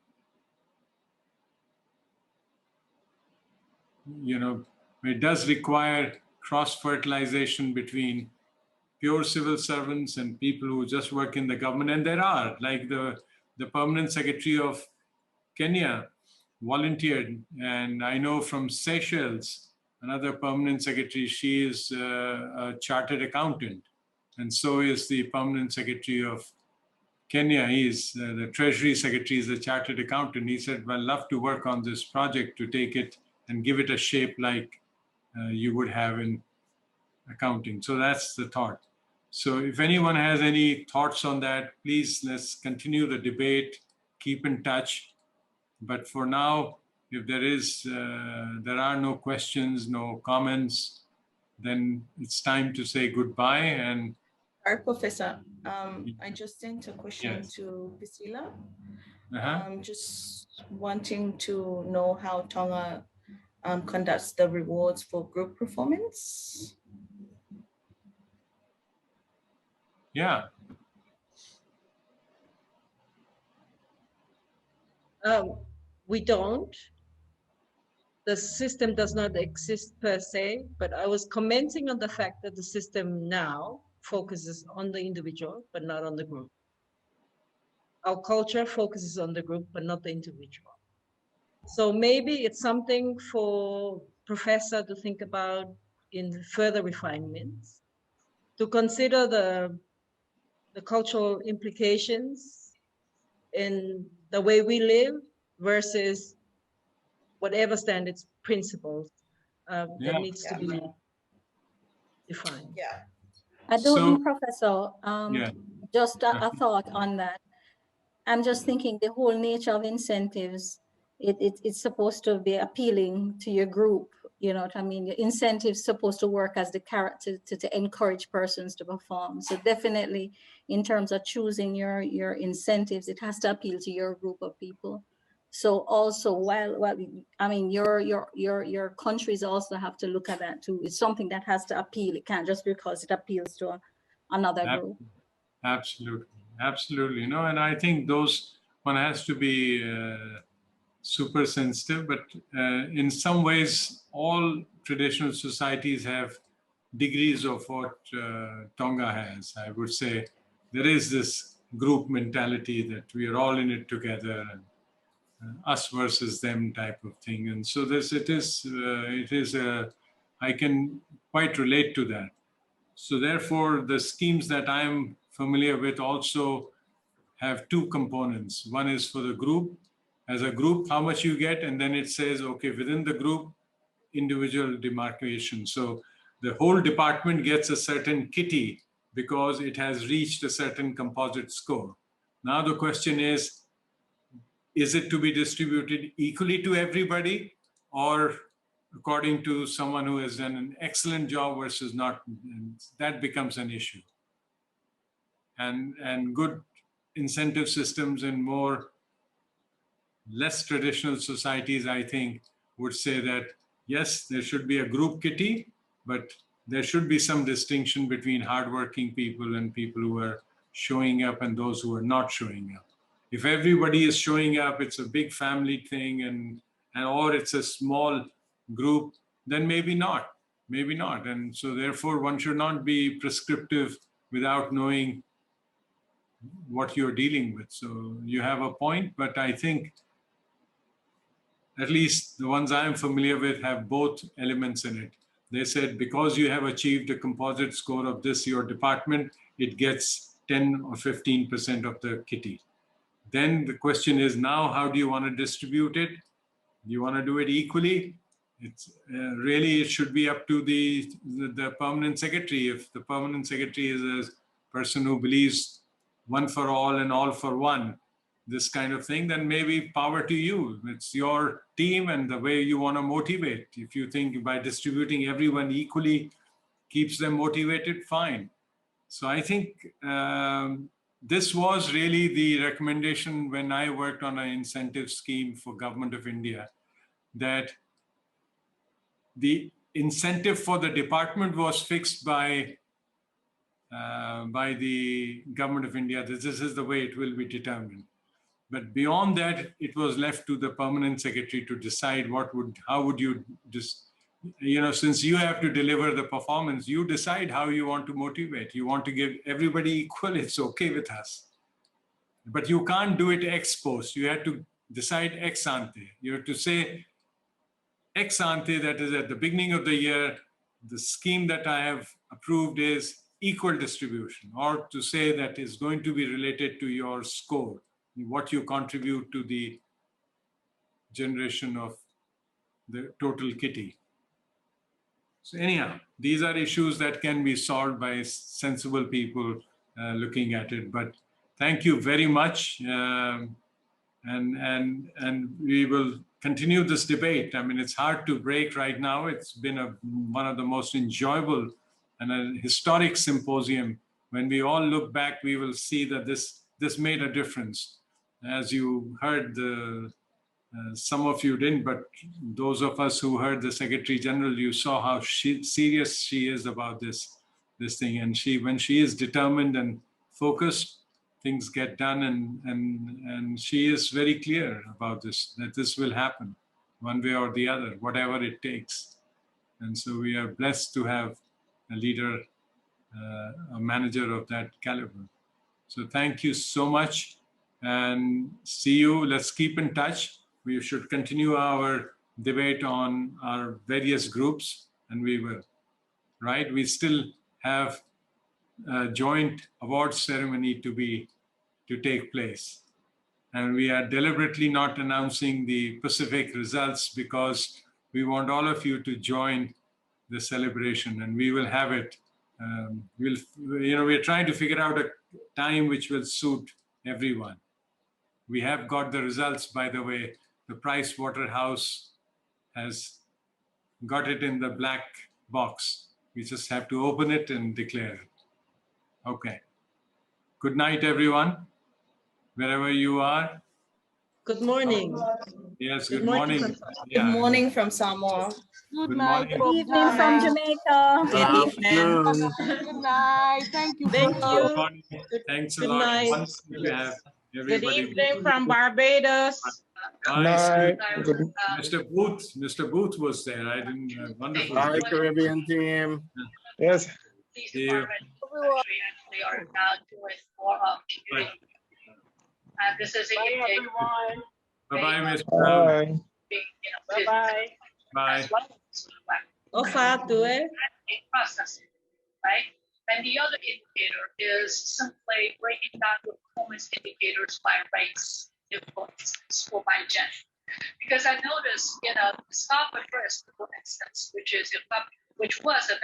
It does require cross-fertilization between pure civil servants and people who just work in the government. And there are, like the the permanent secretary of Kenya volunteered. And I know from Seychelles, another permanent secretary, she is a chartered accountant. And so is the permanent secretary of Kenya. He's the Treasury Secretary is a chartered accountant. He said, well, I'd love to work on this project to take it and give it a shape like you would have in accounting. So that's the thought. So if anyone has any thoughts on that, please let's continue the debate, keep in touch. But for now, if there are no questions, no comments, then it's time to say goodbye. And Professor, I just sent a question to Priscilla. Just wanting to know how Tonga conducts the rewards for group performance. Yeah. We don't. The system does not exist per se, but I was commenting on the fact that the system now focuses on the individual, but not on the group. Our culture focuses on the group, but not the individual. So maybe it's something for Professor to think about in further refinements, to consider the cultural implications in the way we live versus whatever standards, principles that needs to be defined. Yeah. I don't know, Professor, just a thought on that. I'm just thinking the whole nature of incentives, it's supposed to be appealing to your group. You know what I mean? Your incentives supposed to work as the carrot to encourage persons to perform. So definitely in terms of choosing your incentives, it has to appeal to your group of people. So also I mean, your countries also have to look at that too. It's something that has to appeal. It can't just because it appeals to another group. Absolutely. Absolutely. No, and I think one has to be super sensitive, but in some ways, all traditional societies have degrees of what Tonga has. I would say there is this group mentality that we are all in it together and us versus them type of thing. And so I can quite relate to that. So therefore, the schemes that I'm familiar with also have two components. One is for the group. As a group, how much you get, and then it says, okay, within the group, individual demarcation. So the whole department gets a certain kitty because it has reached a certain composite score. Now the question is it to be distributed equally to everybody, or according to someone who has done an excellent job versus not? And that becomes an issue. And good incentive systems in less traditional societies, I think, would say that, yes, there should be a group kitty, but there should be some distinction between hardworking people and people who are showing up and those who are not showing up. If everybody is showing up, it's a big family thing, or it's a small group, then maybe not. And so therefore, one should not be prescriptive without knowing what you're dealing with. So you have a point, but I think at least the ones I'm familiar with have both elements in it. They said, because you have achieved a composite score of this, your department, it gets 10 or 15% of the kitty. Then the question is now, how do you want to distribute it? Do you want to do it equally? It's really, it should be up to the permanent secretary. If the permanent secretary is a person who believes one for all and all for one, this kind of thing, then maybe power to you. It's your team and the way you want to motivate. If you think by distributing everyone equally keeps them motivated, fine. So I think this was really the recommendation when I worked on an incentive scheme for Government of India, that the incentive for the department was fixed by the Government of India. This is the way it will be determined. But beyond that, it was left to the permanent secretary to decide how would you just, since you have to deliver the performance, you decide how you want to motivate. You want to give everybody equal, it's okay with us. but you can't do it ex post. You have to decide ex ante. You have to say ex ante, that is at the beginning of the year, the scheme that I have approved is equal distribution, or to say that is going to be related to your score, what you contribute to the generation of the total kitty. So anyhow, these are issues that can be solved by sensible people looking at it. But thank you very much. And we will continue this debate. I mean, it's hard to break right now. It's been one of the most enjoyable and a historic symposium. When we all look back, we will see that this made a difference. As you heard, some of you didn't, but those of us who heard the Secretary General, you saw how serious she is about this thing. And when she is determined and focused, things get done, and she is very clear about this, that this will happen one way or the other, whatever it takes. And so we are blessed to have a leader, a manager of that caliber. So thank you so much, and see you. Let's keep in touch. We should continue our debate on our various groups, and we will, right? We still have a joint awards ceremony to take place. And we are deliberately not announcing the Pacific results because we want all of you to join the celebration, and we will have it. We're trying to figure out a time which will suit everyone. We have got the results, by the way. The Price Waterhouse has got it in the black box. We just have to open it and declare it. Okay. Good night, everyone, wherever you are. Good morning. Yes, good morning. Good morning from Samoa. Good night. Good evening from Jamaica. Good evening. Good night. Thank you. Thank you. Good morning. Thanks a Good lot. night. Wonderful to have Good everybody. evening from Barbados. Bye. Good Mr. Booth was there. I didn't. Wonderful. night, Caribbean team. Yes. See you. Actually are now doing more of community. This is a big Bye-bye, Mr. Brown. Bye-bye. Bye. Ofatu, eh? Processing, right? And the other indicator is simply breaking down the performance indicators by race, influence, or by gender. Because I noticed, start with first, for instance, which was a